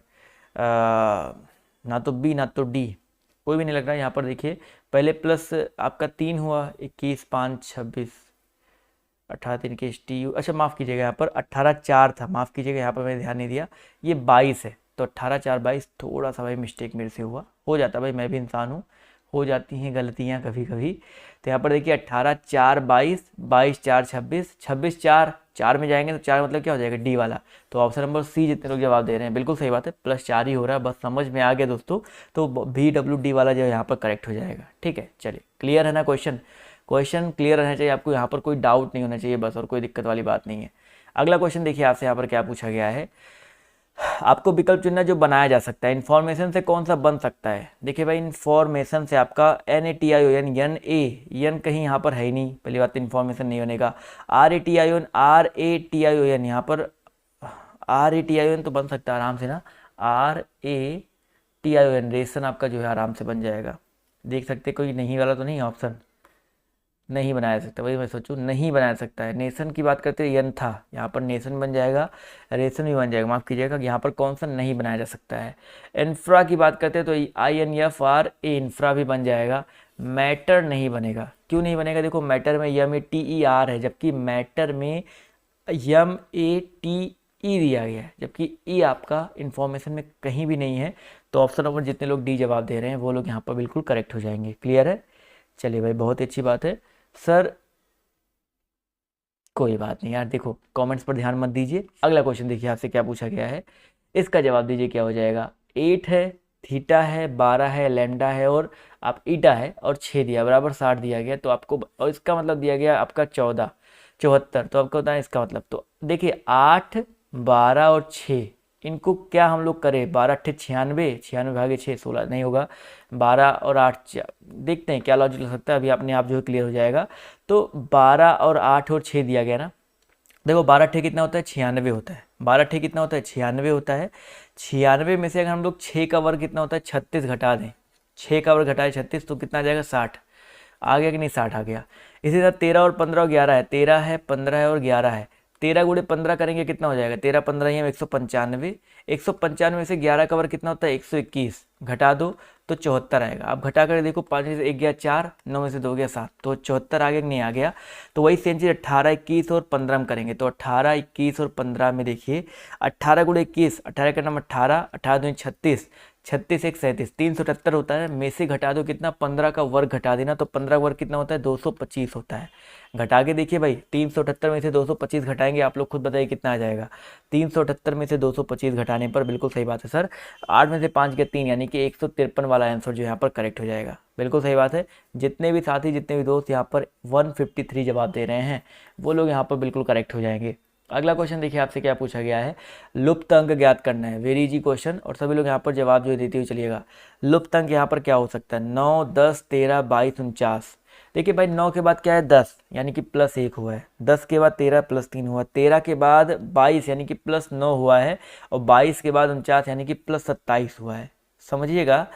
ना तो B ना तो D, कोई भी नहीं लग रहा है यहाँ पर। देखिए पहले प्लस आपका 3 हुआ, 21, 5, 26, 18, 3 के TU, अच्छा माफ़ कीजिएगा यहाँ पर 18, 4 था, माफ़ कीजिएगा यहाँ पर मैंने ध्यान नहीं दिया, ये 22 है। तो 18, 4, 22, थोड़ा सा भाई मिस्टेक मेरे से हुआ, हो जाता भाई, मैं भी इंसान हूँ, हो जाती हैं गलतियाँ कभी कभी। तो यहाँ पर देखिए 18, 4, 22, 22, 4, 26, 26, 4, 4 में जाएंगे तो 4 मतलब क्या हो जाएगा, डी वाला। तो ऑप्शन नंबर सी जितने लोग जवाब दे रहे हैं बिल्कुल सही बात है, +4 ही हो रहा है, बस समझ में आ गया दोस्तों। तो BWD वाला जो है यहाँ पर करेक्ट हो जाएगा, ठीक है। चलिए क्लियर है ना, क्वेश्चन क्लियर रहना चाहिए आपको, यहाँ पर कोई डाउट नहीं होना चाहिए बस, और कोई दिक्कत वाली बात नहीं है। अगला क्वेश्चन देखिए आपसे यहाँ पर क्या पूछा गया है, आपको विकल्प चुनना जो बनाया जा सकता है। इन्फॉर्मेशन से कौन सा बन सकता है, देखिए भाई इन्फॉर्मेशन से आपका NATION, यन कहीं यहाँ पर है ही नहीं, पहली बात तो इन्फॉर्मेशन नहीं बनेगा। RATION यहाँ पर RATION तो बन सकता है आराम से ना, RATION रेशन आपका जो है आराम से बन जाएगा। देख सकते कोई नहीं वाला तो नहीं ऑप्शन, नहीं बनाया जा सकता, वही मैं सोचूं, नहीं बनाया जा सकता है। नेशन की बात करते हैं यंथा, यहाँ पर नेशन बन जाएगा, रेशन भी बन जाएगा, माफ़ कीजिएगा, यहाँ पर कौन सा नहीं बनाया जा सकता है। इंफ्रा की बात करते हैं तो INFRA इंफ्रा भी बन जाएगा। मैटर नहीं बनेगा, क्यों नहीं बनेगा, देखो मैटर में METER है, जबकि मैटर में MATE दिया गया है, जबकि ई आपका इंफॉर्मेशन में कहीं भी नहीं है। तो ऑप्शन नंबर जितने लोग डी जवाब दे रहे हैं वो लोग यहाँ पर बिल्कुल करेक्ट हो जाएंगे। क्लियर है, चलिए भाई बहुत ही अच्छी बात है सर। कोई बात नहीं यार, देखो कमेंट्स पर ध्यान मत दीजिए। अगला क्वेश्चन देखिए आपसे क्या पूछा गया है, इसका जवाब दीजिए क्या हो जाएगा। 8 है, थीटा है, 12 है, लैम्डा है और आप ईटा है और 6 दिया बराबर 60 दिया गया। तो आपको, और इसका मतलब दिया गया आपका 14 74, तो आपको बताएं इसका मतलब। तो देखिए 8 12 और 6, इनको क्या हम लोग करें, 12 अट्ठे 96, 96 भागे 6 16 नहीं होगा, 12 और 8 देखते हैं क्या लॉजिक लग सकता है, अभी अपने आप जो है क्लियर हो जाएगा। तो 12 और 8 और 6 दिया गया ना, देखो 12 अट्ठे कितना होता है, 96 होता है। 12 अट्ठे कितना होता है, 96 होता है। 96 में से अगर हम लोग 6 का वर्ग कितना होता है, 36 घटा दें, 6 का वर्ग घटाए 36 तो कितना आ जाएगा, 60 आ गया कि नहीं, 60 आ गया। इसी तरह 13 और 15 और 11 है, 13 है, 15 है और 11 है, 13 गुणे 15 करेंगे कितना हो जाएगा, 13 15 ही 195, 195 में से 11 का वर्ग कितना होता है, 121, घटा दो तो 74 आएगा। आप घटा कर देखो, 5 में से 1 गया 4, 9 में से 2 गया 7, तो 74 आ गया कि नहीं आ गया। तो वही सेम चीज़ 18 21 और 15 में करेंगे, तो 18 21 और 15 में देखिए 18 गुणे 21, 18 का नाम 18, 18 दूनी 36, 36 एक 37, 378 होता है। में से घटा दो कितना, 15 का वर्ग घटा देना, तो 15 वर्ग कितना होता है, 225 होता है। घटा के देखिए भाई, 378 में से 225 घटाएंगे, आप लोग खुद बताइए कितना आ जाएगा। 378 में से 225 घटाने पर, बिल्कुल सही बात है सर, 8 में से 5 गया 3, यानी कि 153 वाला आंसर जो यहाँ पर करेक्ट हो जाएगा। बिल्कुल सही बात है। जितने भी साथी, जितने भी दोस्त यहाँ पर 153 जवाब दे रहे हैं वो लोग यहाँ पर बिल्कुल करेक्ट हो जाएंगे। अगला क्वेश्चन देखिए आपसे क्या पूछा गया है, लुप्त अंक ज्ञात करना है, वेरी इजी क्वेश्चन, और सभी लोग यहाँ पर जवाब जो देते हुए चलिएगा। लुप्त अंक यहाँ पर क्या हो सकता है, 9 10 13 22 49। देखिए भाई 9 के बाद क्या है, 10 यानी कि +1 हुआ है, 10 के बाद 13 +3 हुआ, 13 के बाद 22 यानी कि +9 हुआ है, और 22 के बाद 49 यानी कि +27 हुआ है। समझिएगा,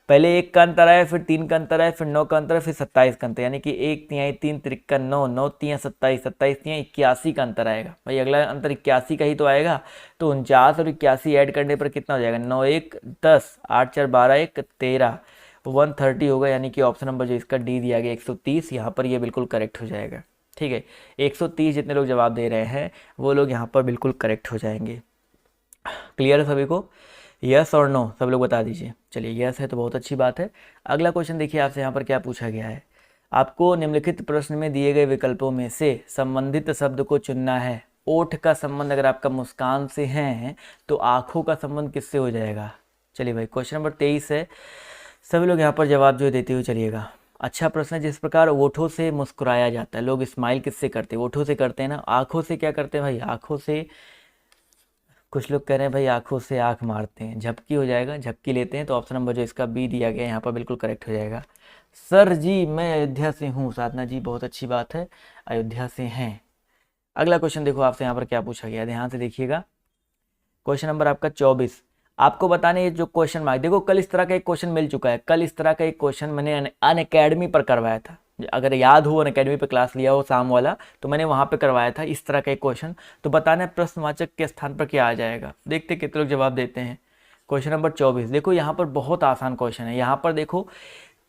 पहले 1 का अंतर आया, फिर 3 का अंतर आया, फिर 9 का अंतर, फिर 27 का अंतर, यानी कि 1 तिहाई 3 त्रिका 9, 9 तिहाई 27, 27 तिहाई 81 का अंतर आएगा। भाई अगला अंतर 81 का ही तो आएगा। तो 49 और 81 ऐड करने पर कितना हो जाएगा, 9 1 10, 8 4 12 1 13, 130 होगा, यानी कि ऑप्शन नंबर जो इसका डी दिया गया 130, यहाँ पर ये बिल्कुल करेक्ट हो जाएगा। ठीक है, 130 जितने लोग जवाब दे रहे हैं वो लोग यहाँ पर बिल्कुल करेक्ट हो जाएंगे। क्लियर है सभी को, यस और नो सब लोग बता दीजिए। चलिए यस है तो बहुत अच्छी बात है। अगला क्वेश्चन देखिए आपसे यहाँ पर क्या पूछा गया है, आपको निम्नलिखित प्रश्न में दिए गए विकल्पों में से संबंधित शब्द को चुनना है। ओठ का संबंध अगर आपका मुस्कान से है तो आंखों का संबंध किससे हो जाएगा। चलिए भाई क्वेश्चन नंबर 23 है, सभी लोग यहाँ पर जवाब जो देते हुए चलिएगा। अच्छा प्रश्न है, जिस प्रकार ओठों से मुस्कुराया जाता है, लोग स्माइल किससे करते हैं, ओठों से करते हैं ना, आंखों से क्या करते हैं भाई, आंखों से, कुछ लोग कह रहे हैं भाई आंखों से आंख मारते हैं, झपकी हो जाएगा, झपकी लेते हैं, तो ऑप्शन नंबर जो इसका बी दिया गया है यहाँ पर बिल्कुल करेक्ट हो जाएगा। सर जी मैं अयोध्या से हूँ, साधना जी बहुत अच्छी बात है, अयोध्या से हैं। अगला क्वेश्चन देखो आपसे यहाँ पर क्या पूछा गया, ध्यान से देखिएगा। क्वेश्चन नंबर आपका 24, आपको बताने ये जो क्वेश्चन मार्क, देखो कल इस तरह का एक क्वेश्चन मिल चुका है, कल इस तरह का एक क्वेश्चन मैंने अनअकैडमी पर करवाया था, अगर याद हो अनअकैडमी पे क्लास लिया हो शाम वाला, तो मैंने वहाँ पे करवाया था इस तरह का एक क्वेश्चन। तो बताना है प्रश्नवाचक के स्थान पर क्या आ जाएगा, देखते कितने लोग जवाब देते हैं। क्वेश्चन नंबर 24 देखो, यहाँ पर बहुत आसान क्वेश्चन है। यहाँ पर देखो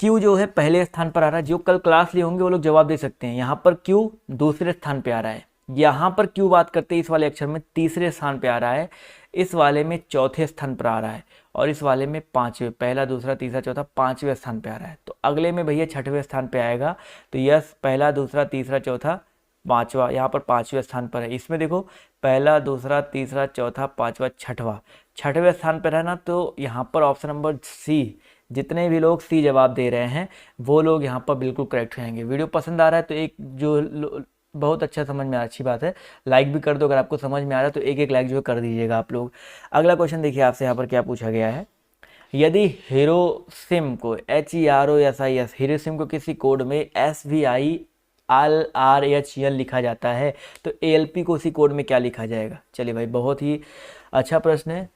क्यू जो है पहले स्थान पर आ रहा है, जो कल क्लास लिए होंगे वो लोग जवाब दे सकते हैं। यहाँ पर क्यू दूसरे स्थान पर आ रहा है, यहाँ पर क्यू बात करते हैं इस वाले अक्षर में तीसरे स्थान पर आ रहा है, इस वाले में चौथे स्थान पर आ रहा है, और इस वाले में पाँचवें, पहला दूसरा तीसरा चौथा पाँचवें स्थान पे आ रहा है। तो अगले में भैया छठवें स्थान पे आएगा। तो यस, पहला दूसरा तीसरा चौथा पाँचवा, यहाँ पर पाँचवें स्थान पर है। इसमें देखो पहला दूसरा तीसरा चौथा पाँचवा छठवा, छठवें स्थान पर है ना, तो यहाँ पर ऑप्शन नंबर सी, जितने भी लोग सी जवाब दे रहे हैं वो लोग यहाँ पर बिल्कुल करेक्ट रहेंगे। वीडियो पसंद आ रहा है तो एक जो बहुत अच्छा समझ में आ, अच्छी बात है, लाइक भी कर दो, अगर आपको समझ में आ रहा है तो एक एक लाइक जो है कर दीजिएगा आप लोग। अगला क्वेश्चन देखिए आपसे यहाँ पर क्या पूछा गया है, यदि हीरोसिम को HEROSIS हीरोसिम को किसी कोड में SVILRHL लिखा जाता है तो ALP को उसी कोड में क्या लिखा जाएगा। चलिए भाई बहुत ही अच्छा प्रश्न है।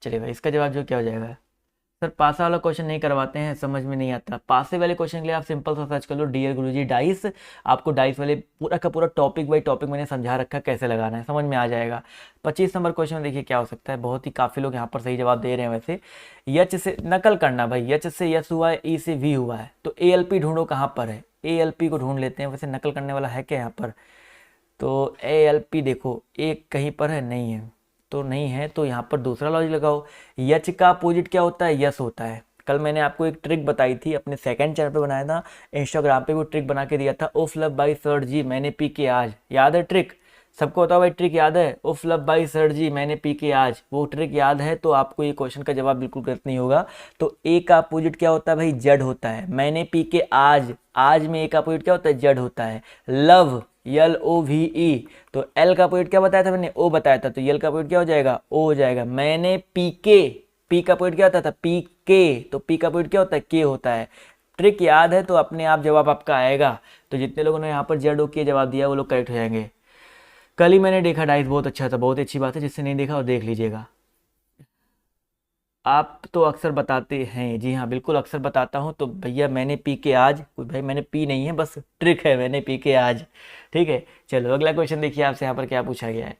चलिए भाई इसका जवाब जो क्या हो जाएगा, सर पासा वाला क्वेश्चन नहीं करवाते हैं, समझ में नहीं आता। पासे वाले क्वेश्चन के लिए आप सिंपल सा सर्च कर लो डियर गुरुजी डाइस, आपको डाइस वाले पूरा का पूरा टॉपिक बाई टॉपिक मैंने समझा रखा है, कैसे लगाना है, समझ में आ जाएगा। 25 नंबर क्वेश्चन में देखिए क्या हो सकता है, बहुत ही काफ़ी लोग यहाँ पर सही जवाब दे रहे हैं। वैसे यच से नकल करना भाई, यच से यस हुआ है, ई से वी हुआ है, तो ए एल पी ढूंढो कहाँ पर है, ए एल पी को ढूंढ लेते हैं। वैसे नकल करने वाला है क्या यहाँ पर, तो ए एल पी देखो एक कहीं पर है, नहीं है, तो नहीं है, तो यहाँ पर दूसरा लॉजिक लगाओ। यच का अपोजिट क्या होता है, यस होता है। कल मैंने आपको एक ट्रिक बताई थी, अपने सेकंड चैनल पे बनाया था, इंस्टाग्राम पे भी ट्रिक बना के दिया था, उफ लब बाई सर जी मैंने पी के आज, याद है ट्रिक, सबको बताओ भाई ट्रिक याद है, उफ लब बाई सर जी मैंने पी के आज, वो ट्रिक याद है तो आपको ये क्वेश्चन का जवाब बिल्कुल गलत नहीं होगा। तो ए का अपोजिट क्या होता है भाई, जड होता है। मैंने पी के आज, आज में ए का अपोजिट क्या होता है, जड होता है। लव यल ओ वी ई, तो एल का अपोजिट क्या बताया था मैंने, ओ बताया था, तो यल का अपोजिट क्या हो जाएगा, ओ हो जाएगा। मैंने पी के, पी का पॉइंट क्या होता था, पी के, तो पी का पॉइंट क्या होता है, के होता है। ट्रिक याद है तो अपने आप जवाब आपका आएगा। तो जितने लोगों ने यहाँ पर जेड ओ के जवाब दिया वो लोग करेक्ट हो जाएंगे। कल ही मैंने देखा डाइस, बहुत अच्छा था, बहुत अच्छी बात है, जिससे नहीं देखा और देख लीजिएगा। आप तो अक्सर बताते हैं, जी हाँ बिल्कुल अक्सर बताता हूँ, तो भैया मैंने पी के आज, कोई भाई मैंने पी नहीं है, बस ट्रिक है मैंने पी के आज, ठीक है। चलो अगला क्वेश्चन देखिए आपसे यहाँ पर क्या पूछा गया है।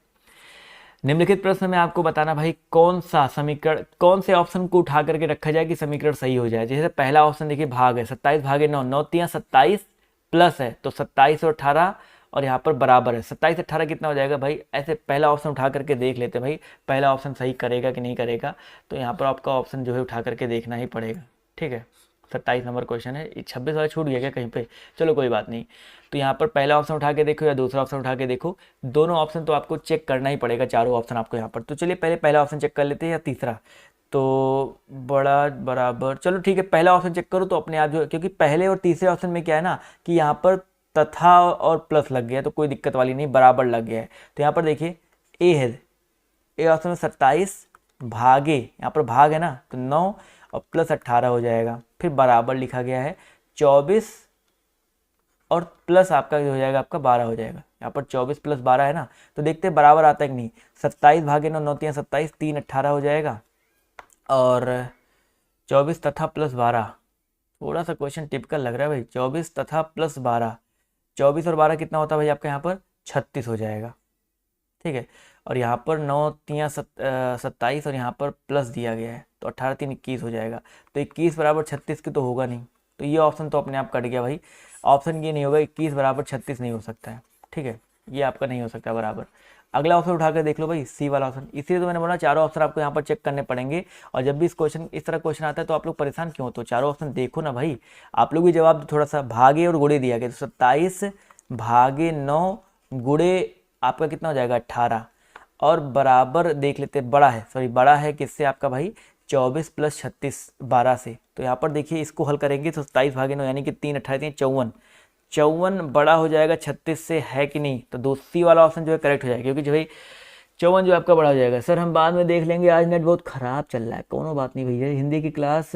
निम्नलिखित प्रश्न में आपको बताना भाई कौन सा समीकरण, कौन से ऑप्शन को उठा करके रखा जाए कि समीकरण सही हो जाए। जैसे पहला ऑप्शन देखिए भाग है, 27 भागे 9, 9 तियां 27 प्लस है, तो 27 और 18 और यहाँ पर बराबर है, 27 18 कितना हो जाएगा भाई। ऐसे पहला ऑप्शन उठा करके देख लेते हैं भाई, पहला ऑप्शन सही करेगा कि नहीं करेगा। तो यहाँ पर आपका ऑप्शन जो है उठा करके देखना ही पड़ेगा, ठीक है। 27 नंबर क्वेश्चन है, 26 वाला छूट गया क्या कहीं पे, चलो कोई बात नहीं। तो यहाँ पर पहला ऑप्शन उठा के देखो या दूसरा ऑप्शन उठा के देखो, दोनों ऑप्शन तो आपको चेक करना ही पड़ेगा, चारों ऑप्शन आपको यहाँ पर। तो चलिए पहले पहला ऑप्शन चेक कर लेते हैं या तीसरा, तो बड़ा बराबर, चलो ठीक है पहला ऑप्शन चेक करो तो अपने आप जो, क्योंकि पहले और तीसरे ऑप्शन में क्या है ना कि यहाँ पर तथा और प्लस लग गया, तो कोई दिक्कत वाली नहीं, बराबर लग गया है। तो यहाँ पर देखिए ए है, ए ऑप्शन में 27 भागे, यहाँ पर भाग है ना, तो 9 और प्लस 18 हो जाएगा, फिर बराबर लिखा गया है 24 और प्लस आपका जो हो जाएगा आपका 12 हो जाएगा। यहाँ पर 24 प्लस 12 है ना, तो देखते हैं बराबर आता है कि नहीं। 27 भागे 9, 9 3 27, 3 18 हो जाएगा, और 24 तथा प्लस 12, थोड़ा सा क्वेश्चन टिपिकल लग रहा है भाई, 24 तथा प्लस 12, 24 और 12 कितना होता है भाई आपका यहाँ पर 36 हो जाएगा, ठीक है। और यहाँ पर 9 तियां 27 और यहाँ पर प्लस दिया गया है, तो 18 3 21 हो जाएगा। तो 21 बराबर 36 की तो होगा नहीं, तो ये ऑप्शन तो अपने आप कट गया भाई। ऑप्शन ये नहीं होगा, 21 बराबर 36 नहीं हो सकता है, ठीक है, ये आपका नहीं हो सकता बराबर। अगला ऑप्शन उठा कर देख लो भाई, सी वाला ऑप्शन, इसीलिए तो मैंने बोला चारों ऑप्शन आपको यहाँ पर चेक करने पड़ेंगे। और जब भी इस क्वेश्चन इस तरह क्वेश्चन आता है तो आप लोग परेशान क्यों होते हो, चारों ऑप्शन देखो ना भाई, आप लोग भी जवाब थोड़ा सा भागे और गुड़े दिया गया, तो 27 भागे 9 गुड़े आपका कितना हो जाएगा 18, और बराबर देख लेते हैं, बड़ा है, सॉरी बड़ा है किससे आपका भाई 24 प्लस 36 12 से। तो यहाँ पर देखिए इसको हल करेंगे तो 27 भागे 9 यानी कि 3 18 3 54, 54 बड़ा हो जाएगा 36 से, है कि नहीं। तो दूसरी वाला ऑप्शन जो है करेक्ट हो जाएगा, क्योंकि जो भाई 54 जो आपका बड़ा हो जाएगा। सर हम बाद में देख लेंगे, आज नेट बहुत ख़राब चल रहा है, कोनो बात नहीं भैया, हिंदी की क्लास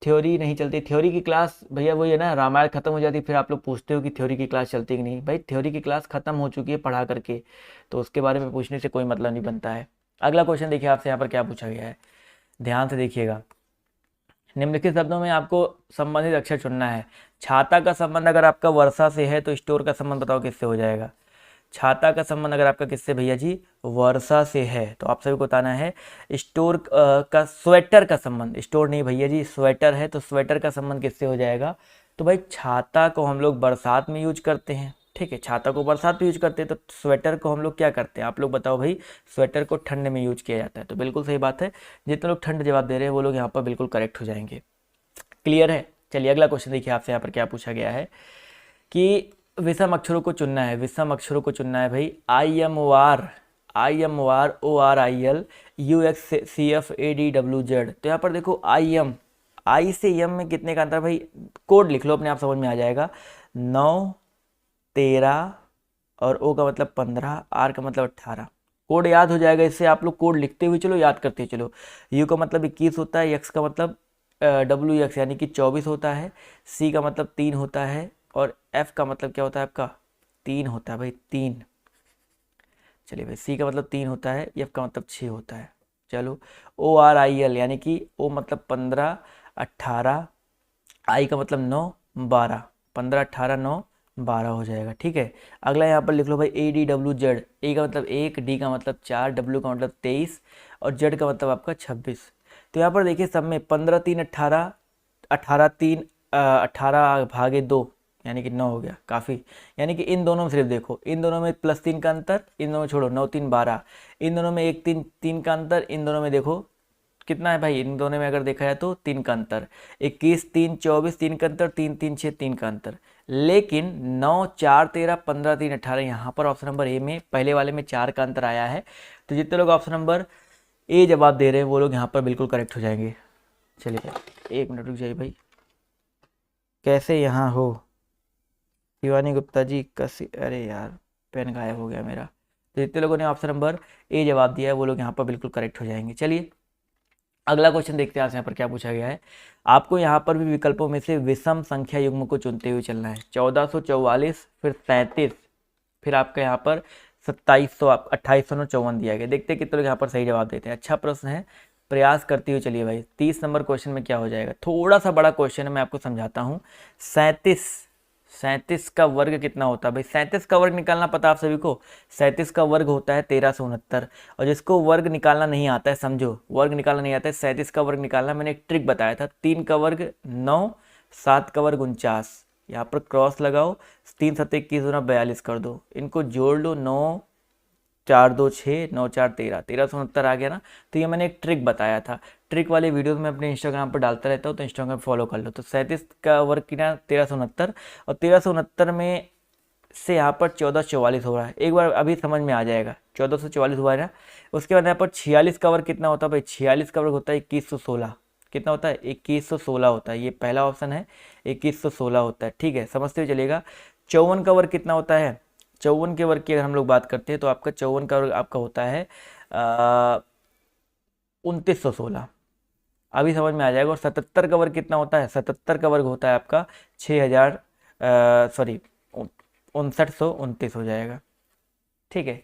थ्योरी नहीं चलती, थ्योरी की क्लास भैया वही है ना, रामायण खत्म हो जाती फिर आप लोग पूछते हो कि थ्योरी की क्लास चलती कि नहीं। भाई थ्योरी की क्लास खत्म हो चुकी है पढ़ा करके, तो उसके बारे में पूछने से कोई मतलब नहीं बनता है। अगला क्वेश्चन देखिए आपसे यहाँ पर क्या पूछा गया है, ध्यान से देखिएगा। निम्नलिखित शब्दों में आपको संबंधित अक्षर चुनना है। छाता का संबंध अगर आपका वर्षा से है तो स्टोर का संबंध बताओ किससे हो जाएगा। छाता का संबंध अगर आपका किससे भैया जी, वर्षा से है, तो आप सभी को बताना है। स्टोर का, स्वेटर का संबंध, स्टोर नहीं भैया जी स्वेटर है, तो स्वेटर का संबंध किससे हो जाएगा। तो भाई छाता को हम लोग बरसात में यूज करते हैं, ठीक है, छाता को बरसात में यूज करते हैं, तो स्वेटर को हम लोग क्या करते हैं, आप लोग बताओ भाई, स्वेटर को ठंड में यूज किया जाता है। तो बिल्कुल सही बात है, जितने लोग ठंड जवाब दे रहे हैं वो लोग यहाँ पर बिल्कुल करेक्ट हो जाएंगे। क्लियर है। चलिए अगला क्वेश्चन देखिए आपसे यहाँ पर क्या पूछा गया है कि विषम अक्षरों को चुनना है, विषम अक्षरों को चुनना है भाई। I M Y O R I L U X C F A D W Z. तो यहाँ पर देखो आई एम, आई से एम में कितने का अंतर भाई, कोड लिख लो अपने आप समझ में आ जाएगा। 9 13 और ओ का मतलब 15, आर का मतलब 18, कोड याद हो जाएगा इससे। आप लोग कोड लिखते हुए चलो, याद करते चलो। यू का मतलब 21 होता है, एक्स का मतलब डब्ल्यू एक्स यानी कि 24 होता है, सी का मतलब 3 होता है, और एफ का मतलब क्या होता है आपका 3 होता है भाई, 3। चलिए भाई सी का मतलब 3 होता है, एफ का मतलब 6 होता है, चलो ORIL यानी कि O मतलब 15, 18, I का मतलब 9, 12, 15, 18, 9, 12 हो जाएगा। ठीक है, अगला यहाँ पर लिख लो भाई ADWZ। A का मतलब 1, D का मतलब 4, W का मतलब 23 और Z का मतलब आपका 26। तो यहाँ पर देखिए सब में 15, 3, 18, 18, 3, 18 भागे 2 यानी कि 9 हो गया काफ़ी। यानी कि इन दोनों में सिर्फ देखो, इन दोनों में +3 का अंतर, इन दोनों में छोड़ो 9, 3, 12, इन दोनों में 1, 3, 3 का अंतर, इन दोनों में देखो कितना है भाई, इन दोनों में अगर देखा जाए तो 3 का अंतर, 21, 3, 24, 3 का अंतर, 3, 3, 6, 3 का अंतर। लेकिन 9, 4, 13, 15, 3, 18 यहाँ पर ऑप्शन नंबर ए में पहले वाले में 4 का अंतर आया है। तो जितने लोग ऑप्शन नंबर ए जवाब दे रहे हैं वो लोग यहाँ पर बिल्कुल करेक्ट हो जाएंगे। चलिए भाई 1 मिनट रुक जाइए भाई, कैसे यहाँ हो शिवानी गुप्ता जी कसी, अरे यार पेन गायब हो गया मेरा। तो जितने लोगों ने ऑप्शन नंबर ए जवाब दिया है वो लोग यहाँ पर बिल्कुल करेक्ट हो जाएंगे। चलिए अगला क्वेश्चन देखते हैं आपसे यहाँ पर क्या पूछा गया है। आपको यहाँ पर भी विकल्पों में से विषम संख्या युग्म को चुनते हुए चलना है। 1444, फिर 37, फिर आपका यहाँ पर 2700, 2854 दिया गया। देखते हैं कितने लोग यहाँ पर सही जवाब देते हैं। अच्छा प्रश्न है, प्रयास करते हुए चलिए भाई। 30 नंबर क्वेश्चन में क्या हो जाएगा, थोड़ा सा बड़ा क्वेश्चन है, मैं आपको समझाता हूँ। 37 का वर्ग कितना होता है भाई? 37 का वर्ग निकालना पता आप सभी को? 37 का वर्ग होता है 1369। और जिसको वर्ग निकालना नहीं आता है, समझो वर्ग निकालना नहीं आता है, 37 का वर्ग निकालना मैंने एक ट्रिक बताया था। 3 का वर्ग 9, 7 का वर्ग 49, यहाँ पर क्रॉस लगाओ, 3 7 21 गुना 42 कर दो, इनको जोड़ लो, 9 4 2 6, 9 4 13, 1369 आ गया ना। तो ये मैंने एक ट्रिक बताया था, ट्रिक वाले वीडियोस में अपने इंस्टाग्राम पर डालता रहता हूँ, तो इंस्टाग्राम फॉलो कर लो। तो 37 का वर्ग कितना? 1369, और 1369 में से यहाँ पर 1444 हो रहा है। एक बार अभी समझ में आ जाएगा, 1444 हुआ है ना। उसके बाद यहाँ पर 46 का वर्ग कितना होता है भाई? 46 का वर्ग होता है 2116। कितना होता है? 2116 होता है। ये पहला ऑप्शन है, 2116 होता है। ठीक है, समझते हुए चलेगा। 54 का वर्ग कितना होता है? 54 के वर्ग की अगर हम लोग बात करते हैं तो आपका 54 का वर्ग आपका होता है 2916। अभी समझ में आ जाएगा। और 77 का वर्ग कितना होता है? 77 का वर्ग होता है आपका 6000, सॉरी 5929 हो जाएगा। ठीक है,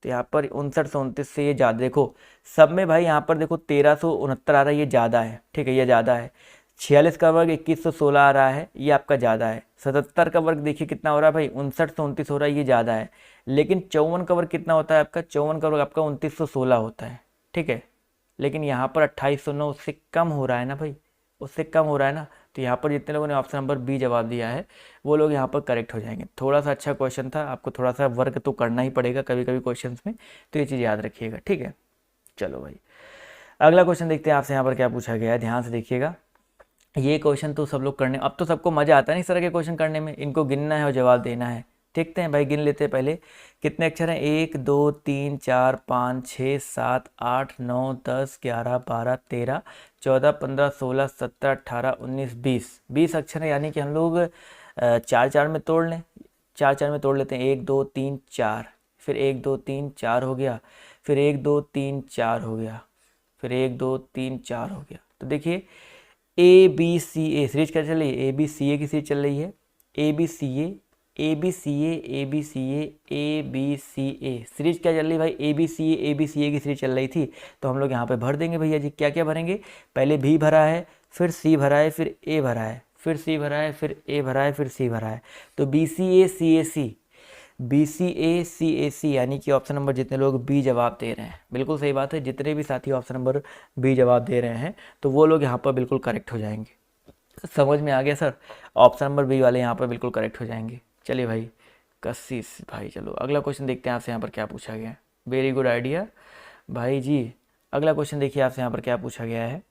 तो यहाँ पर 5929 से ये ज़्यादा, देखो सब में भाई यहाँ पर देखो 1369 आ रहा है, ये ज़्यादा है। ठीक है, ये ज़्यादा है। 46 का वर्ग 2116 आ रहा है, ये आपका ज़्यादा है। 77 का वर्ग देखिए कितना हो रहा है भाई? 5929 हो रहा है, ये ज़्यादा है। लेकिन 54 का वर्ग कितना होता है आपका? 54 का वर्ग आपका 2916 होता है। ठीक है, लेकिन यहाँ पर 2809 उससे कम हो रहा है ना भाई, उससे कम हो रहा है ना। तो यहाँ पर जितने लोगों ने ऑप्शन नंबर बी जवाब दिया है वो लोग यहाँ पर करेक्ट हो जाएंगे। थोड़ा सा अच्छा क्वेश्चन था, आपको थोड़ा सा वर्क तो करना ही पड़ेगा कभी कभी क्वेश्चंस में, तो ये चीज़ याद रखिएगा। ठीक है, चलो भाई अगला क्वेश्चन देखते हैं आपसे यहाँ पर क्या पूछा गया है, ध्यान से देखिएगा। ये क्वेश्चन तो सब लोग करने, अब तो सबको मज़ा आता है ना इस तरह के क्वेश्चन करने में, इनको गिनना है और जवाब देना है। देखते हैं भाई, गिन लेते हैं पहले। कितने अक्षर हैं? 1 2 3 4 5 6 7 8 9 10 11 12 13 14 15 16 17 18 19 20 20 अक्षर हैं। यानी कि हम लोग 4 4 में तोड़ लें, 4 4 में तोड़ लेते हैं। 1 2 3 4, फिर 1 2 3 4 हो गया, फिर 1 2 3 4 हो गया, फिर 1 2 3 4 हो गया। तो देखिए ABCA सीरीज क्या चल रही है? ABCA की सीरीज चल रही है। ABCA ABCA ABCA ABCA series क्या चल रही है भाई? ABCA की सीरीज चल रही थी। तो हम लोग यहाँ पे भर देंगे भैया जी। क्या क्या भरेंगे? पहले B भरा है, फिर C भरा है, फिर A भरा है, फिर C भरा है, फिर A भरा है, फिर C भरा है। तो BCA CAC यानी कि ऑप्शन नंबर जितने लोग बी जवाब दे रहे हैं, बिल्कुल सही बात है। जितने भी साथी ऑप्शन नंबर बी जवाब दे रहे हैं तो वो लोग यहाँ पर बिल्कुल करेक्ट हो जाएंगे। समझ में आ गया सर? ऑप्शन नंबर बी वाले यहाँ पर बिल्कुल करेक्ट हो जाएंगे। चलिए भाई कशिश भाई, चलो अगला क्वेश्चन देखते हैं आपसे यहाँ पर क्या पूछा गया है। वेरी गुड आइडिया भाई जी। अगला क्वेश्चन देखिए आपसे यहाँ पर क्या पूछा गया है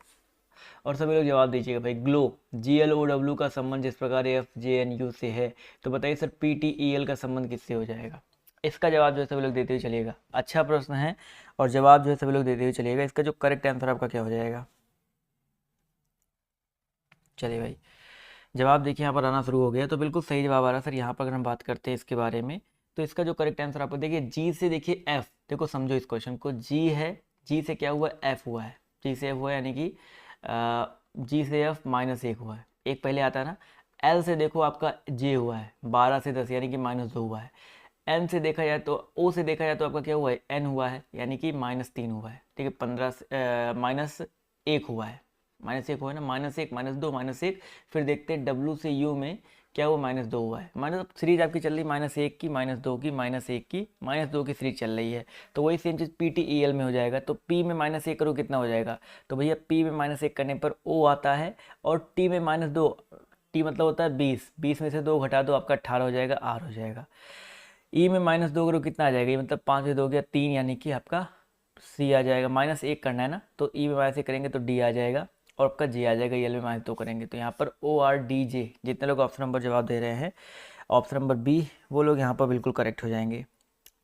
और सभी लोग जवाब दीजिएगा भाई। ग्लो GLOW का संबंध जिस प्रकार FJNU से है, तो बताइए सर PTEL का संबंध किससे हो जाएगा? इसका जवाब जो है सभी लोग देते हुए चलिएगा। अच्छा प्रश्न है और जवाब जो है सभी लोग देते हुए चलिएगा। इसका जो करेक्ट आंसर आपका क्या हो जाएगा? चलिए भाई जवाब देखिए यहाँ पर आना शुरू हो गया, तो बिल्कुल सही जवाब आ रहा है सर। यहाँ पर अगर हम बात करते हैं इसके बारे में, तो इसका जो करेक्ट आंसर आपको देखिए G से, देखिए F, देखो समझो इस क्वेश्चन को। G है, G से क्या हुआ? F हुआ है। G से F हुआ है, यानी कि G से F -1 हुआ है, एक पहले आता है ना। L से देखो आपका J हुआ है, 12 से 10 यानी कि -2 हुआ है। एन से देखा जाए तो, ओ से देखा जाए तो आपका क्या हुआ है, एन हुआ है, यानी कि -3 हुआ है। ठीक है, 15 से -1 हुआ है, -1 हुआ है ना, -1 -2 -1। फिर देखते हैं डब्ल्यू से यू में क्या हुआ, -2 हुआ है। माइनस सीरीज आपकी चल रही -1 की, -2 की, -1 की, -2 की सीरीज चल रही है। तो वही सेम चीज़ पी टी ई एल में हो जाएगा। तो पी में -1 करो कितना हो जाएगा, तो भैया पी में -1 करने पर ओ आता है, और टी में -2, टी मतलब होता है 20, 20 में से 2 घटा दो आपका 18 हो जाएगा, आर हो जाएगा। ई में -2 करो कितना आ जाएगा, ये मतलब 5 में 2 गया 3, यानी कि आपका सी आ जाएगा। -1 करना है ना, तो ई में -1 करेंगे तो डी आ जाएगा, और आपका जे आ जाएगा। यल में -2 करेंगे तो यहाँ पर ओ आर डी जे। जितने लोग ऑप्शन नंबर जवाब दे रहे हैं ऑप्शन नंबर बी, वो लोग यहाँ पर बिल्कुल करेक्ट हो जाएंगे।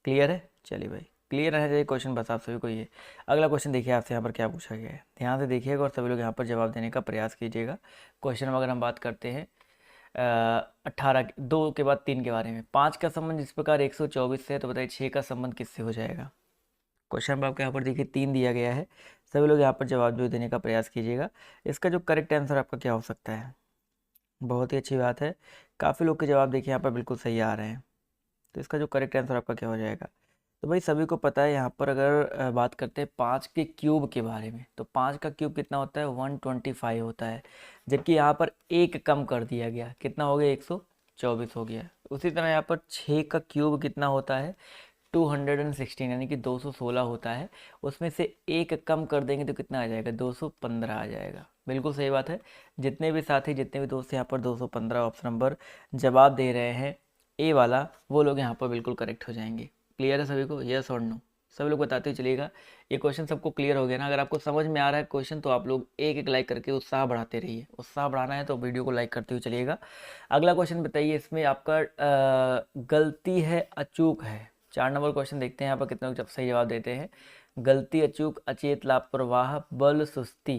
क्लियर है, चलिए भाई, क्लियर रहना चाहिए क्वेश्चन बस आप सभी को ये। अगला क्वेश्चन देखिए आपसे यहाँ पर क्या पूछा गया है, ध्यान से देखिएगा और सभी लोग यहाँ पर जवाब देने का प्रयास कीजिएगा। क्वेश्चन में अगर हम बात करते हैं 18 2 के बाद 3 के बारे में, 5 का संबंध जिस प्रकार 124 से है, तो बताइए 6 का संबंध किससे हो जाएगा। क्वेश्चन में आपको यहाँ पर देखिए 3 दिया गया है, सभी लोग यहाँ पर जवाब जो देने का प्रयास कीजिएगा। इसका जो करेक्ट आंसर आपका क्या हो सकता है, बहुत ही अच्छी बात है, काफ़ी लोग के जवाब देखिए यहाँ पर बिल्कुल सही आ रहे हैं। तो इसका जो करेक्ट आंसर आपका क्या हो जाएगा, तो भाई सभी को पता है यहाँ पर अगर बात करते हैं 5 के क्यूब के बारे में, तो 5 का क्यूब कितना होता है, 125 होता है। जबकि यहाँ पर एक कम कर दिया गया, कितना हो गया, 124 हो गया। उसी तरह यहाँ पर 6 का क्यूब कितना होता है, 216, यानी कि 216 होता है। उसमें से एक कम कर देंगे तो कितना आ जाएगा, 215 आ जाएगा। बिल्कुल सही बात है। जितने भी साथी, जितने भी दोस्त यहाँ पर 215 ऑप्शन नंबर जवाब दे रहे हैं ए वाला, वो लोग यहाँ पर बिल्कुल करेक्ट हो जाएंगे। क्लियर है सभी को, यस और नो, सभी लोग बताते हुए चलिएगा। ये क्वेश्चन सबको क्लियर हो गया ना। अगर आपको समझ में आ रहा है क्वेश्चन, तो आप लोग एक एक लाइक करके उत्साह बढ़ाते रहिए। उत्साह बढ़ाना है तो वीडियो को लाइक करते हुए चलिएगा। अगला क्वेश्चन बताइए, इसमें आपका गलती है अचूक है। 4 नंबर क्वेश्चन देखते हैं यहाँ पर कितने लोग सही जवाब देते हैं। गलती, अचूक, अचेत, लापरवाह, बल, सुस्ती।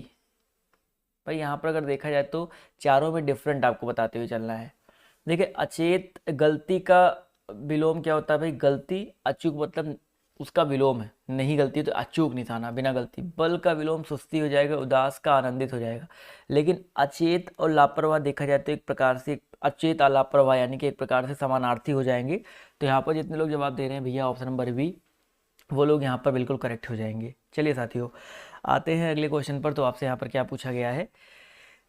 भाई यहाँ पर अगर देखा जाए तो चारों में डिफरेंट आपको बताते हुए चलना है। देखिए, अचेत गलती का विलोम क्या होता है भाई, गलती। अचूक मतलब उसका विलोम है, नहीं गलती तो अचूक निशाना, बिना गलती। बल का विलोम सुस्ती हो जाएगा, उदास का आनंदित हो जाएगा। लेकिन अचेत और लापरवाह देखा जाए तो एक प्रकार से, अचेत और लापरवाह यानी कि एक प्रकार से समानार्थी हो जाएंगे। तो यहाँ पर जितने लोग जवाब दे रहे हैं भैया ऑप्शन नंबर बी, वो लोग यहाँ पर बिल्कुल करेक्ट हो जाएंगे। चलिए साथियों, आते हैं अगले क्वेश्चन पर। तो आपसे यहाँ पर क्या पूछा गया है,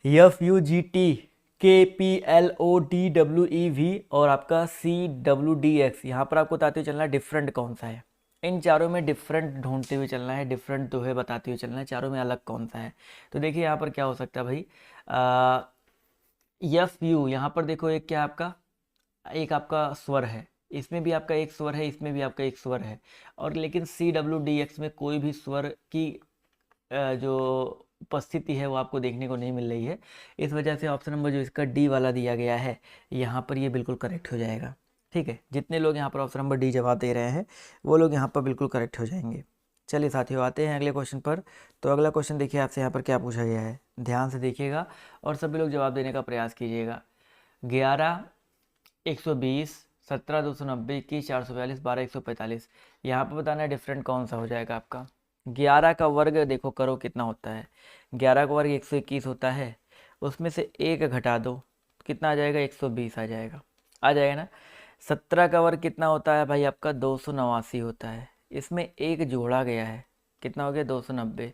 FUGT, KPLODWEV और आपका CWDX, यहाँ पर आपको बताते हुए चलना है डिफरेंट कौन सा है। इन चारों में डिफरेंट ढूंढते हुए चलना है, डिफरेंट जो है बताते हुए चलना है, चारों में अलग कौन सा है। तो देखिए यहाँ पर क्या हो सकता है भाई, FU, यहाँ पर देखो एक क्या आपका, एक आपका स्वर है, इसमें भी आपका एक स्वर है, इसमें भी आपका एक स्वर है। और लेकिन CWDX में कोई भी स्वर की जो उपस्थिति है वो आपको देखने को नहीं मिल रही है। इस वजह से ऑप्शन नंबर जो इसका डी वाला दिया गया है, यहाँ पर ये बिल्कुल करेक्ट हो जाएगा। ठीक है, जितने लोग यहाँ पर ऑप्शन नंबर डी जवाब दे रहे हैं वो लोग यहाँ पर बिल्कुल करेक्ट हो जाएंगे। चलिए साथियों, आते हैं अगले क्वेश्चन पर। तो अगला क्वेश्चन देखिए आपसे यहाँ पर क्या पूछा गया है, ध्यान से देखिएगा और सभी लोग जवाब देने का प्रयास कीजिएगा। 11, 120, 17, 290, 21, 442, 12, 145, यहाँ पर बताना है डिफरेंट कौन सा हो जाएगा आपका। 11 का वर्ग देखो करो कितना होता है, 11 का वर्ग 121 होता है, उसमें से एक घटा दो कितना आ जाएगा, 120 आ जाएगा, आ जाएगा ना। 17 का वर्ग कितना होता है भाई आपका, 289 होता है, इसमें एक जोड़ा गया है, कितना हो गया, 290।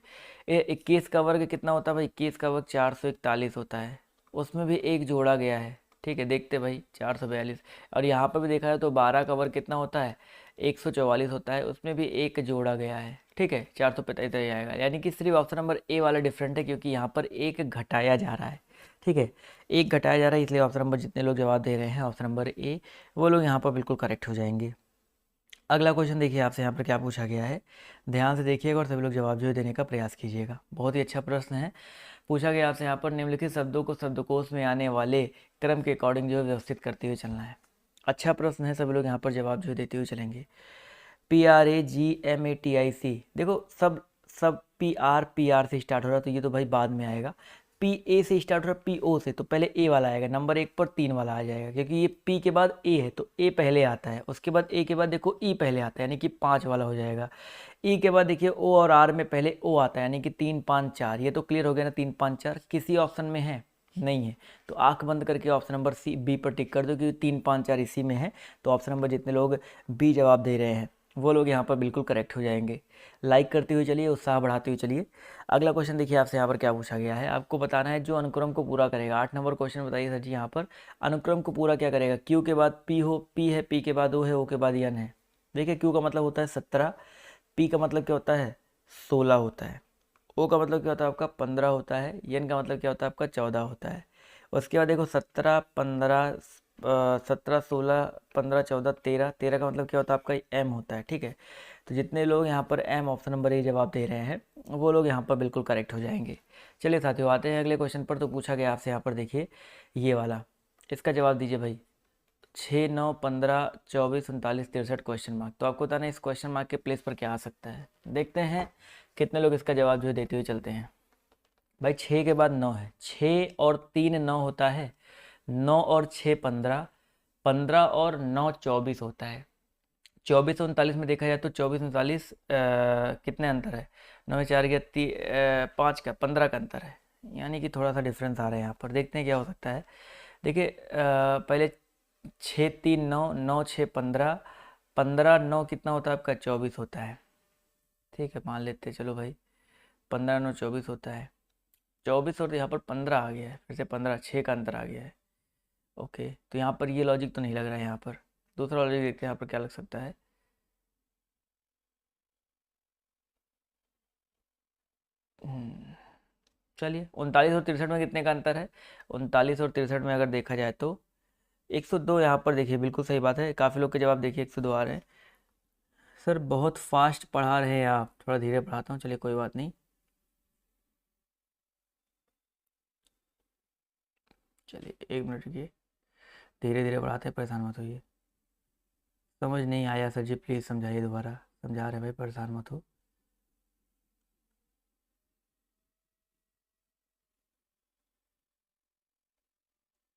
21 का वर्ग कितना होता है भाई, 21 का वर्ग 441 होता है, उसमें भी एक जोड़ा गया है। ठीक है, देखते भाई 442। और यहाँ पर भी देखा है तो 12 का वर्ग कितना होता है, 144 होता है, उसमें भी एक जोड़ा गया है। ठीक है, 445 आएगा। यानी कि सिर्फ ऑप्शन नंबर ए वाला डिफरेंट है, क्योंकि यहाँ पर एक घटाया जा रहा है। ठीक है, एक घटाया जा रहा है, इसलिए ऑप्शन नंबर जितने लोग जवाब दे रहे हैं ऑप्शन नंबर ए, वो लोग यहाँ पर बिल्कुल करेक्ट हो जाएंगे। अगला क्वेश्चन देखिए आपसे यहाँ पर क्या पूछा गया है, ध्यान से देखिएगा और सभी लोग जवाब जो है देने का प्रयास कीजिएगा। बहुत ही अच्छा प्रश्न है। पूछा गया आपसे यहाँ पर, निम्नलिखित शब्दों को शब्दकोश में आने वाले क्रम के अकॉर्डिंग जो है व्यवस्थित करते हुए चलना है। अच्छा प्रश्न है, सभी लोग यहाँ पर जवाब जो है देते हुए चलेंगे। PRAGMATIC, देखो सब सब PR से स्टार्ट हो रहा है, तो ये तो भाई बाद में आएगा। PA से स्टार्ट हो रहा है, PO से, तो पहले ए वाला आएगा, नंबर 1 पर 3 वाला आ जाएगा, क्योंकि ये P के बाद A है तो A पहले आता है, उसके बाद A के बाद देखो E पहले आता है, यानी कि 5 वाला हो जाएगा। E के बाद देखिए O और R में पहले O आता है, यानी कि 3 5 4, ये तो क्लियर हो गया ना, 3 5 4 किसी ऑप्शन में है, नहीं है। तो आंख बंद करके ऑप्शन नंबर सी बी पर टिक कर दो, क्योंकि 3 5 4 इसी में है। तो ऑप्शन नंबर जितने लोग बी जवाब दे रहे हैं वो लोग यहाँ पर बिल्कुल करेक्ट हो जाएंगे। लाइक करते हुए चलिए, उत्साह बढ़ाते हुए चलिए। अगला क्वेश्चन देखिए आपसे यहाँ पर क्या पूछा गया है। आपको बताना है जो अनुक्रम को पूरा करेगा। 8 नंबर क्वेश्चन बताइए सर जी। यहाँ पर अनुक्रम को पूरा क्या करेगा? क्यू के बाद पी हो, पी है, पी के बाद ओ है, ओ के बाद एन है। देखिए क्यू का मतलब होता है 17, पी का मतलब क्या होता है 16 होता है, ओ का मतलब क्या होता है आपका 15 होता है, एन का मतलब क्या होता है आपका 14 होता है। उसके बाद देखो 17 15 17 16 15 14 13, 13 का मतलब क्या होता है आपका एम होता है। ठीक है, तो जितने लोग यहाँ पर एम ऑप्शन नंबर ए जवाब दे रहे हैं वो लोग यहाँ पर बिल्कुल करेक्ट हो जाएंगे। चलिए साथियों आते हैं अगले क्वेश्चन पर। तो पूछा गया आपसे यहाँ पर देखिए ये वाला, इसका जवाब दीजिए भाई। 6 9 15 24 39 63 क्वेश्चन मार्क। तो आपको बताना है इस क्वेश्चन मार्क के प्लेस पर क्या आ सकता है। देखते हैं कितने लोग इसका जवाब जो है देते हुए चलते हैं। भाई 6 के बाद 9 है, 6 और 3 9 होता है, 9 और 6 15, 15 और 9 24 होता है। 24 और 39 में देखा जाए तो 24 39 कितने अंतर है? 9 में 4 गया 5 का 15 का अंतर है, यानी कि थोड़ा सा डिफरेंस आ रहा है यहाँ पर। देखते हैं क्या हो सकता है। देखिए पहले 6 3 9, 9 6 15, 15 9 कितना होता है आपका 24 होता है। ठीक है मान लेते हैं, चलो भाई 15 9 24 होता है। 24 और यहाँ पर 15 आ गया है, फिर से 15 6 का अंतर आ गया है। ओके, तो यहाँ पर ये लॉजिक तो नहीं लग रहा है। यहाँ पर दूसरा लॉजिक देखते हैं यहाँ पर क्या लग सकता है। चलिए 39 और 63 में कितने का अंतर है? 39 और 63 में अगर देखा जाए तो 102 यहाँ पर देखिए, बिल्कुल सही बात है। काफ़ी लोग के जवाब देखिए 102 आ रहे हैं। सर बहुत फास्ट पढ़ा रहे हैं आप, थोड़ा धीरे पढ़ाता हूँ। चलिए कोई बात नहीं, चलिए 1 मिनट रुकिए, धीरे धीरे पढ़ाते हैं, परेशान मत होइए। समझ नहीं आया सर जी प्लीज़ समझाइए दोबारा। समझा रहे हैं भाई, परेशान मत हो।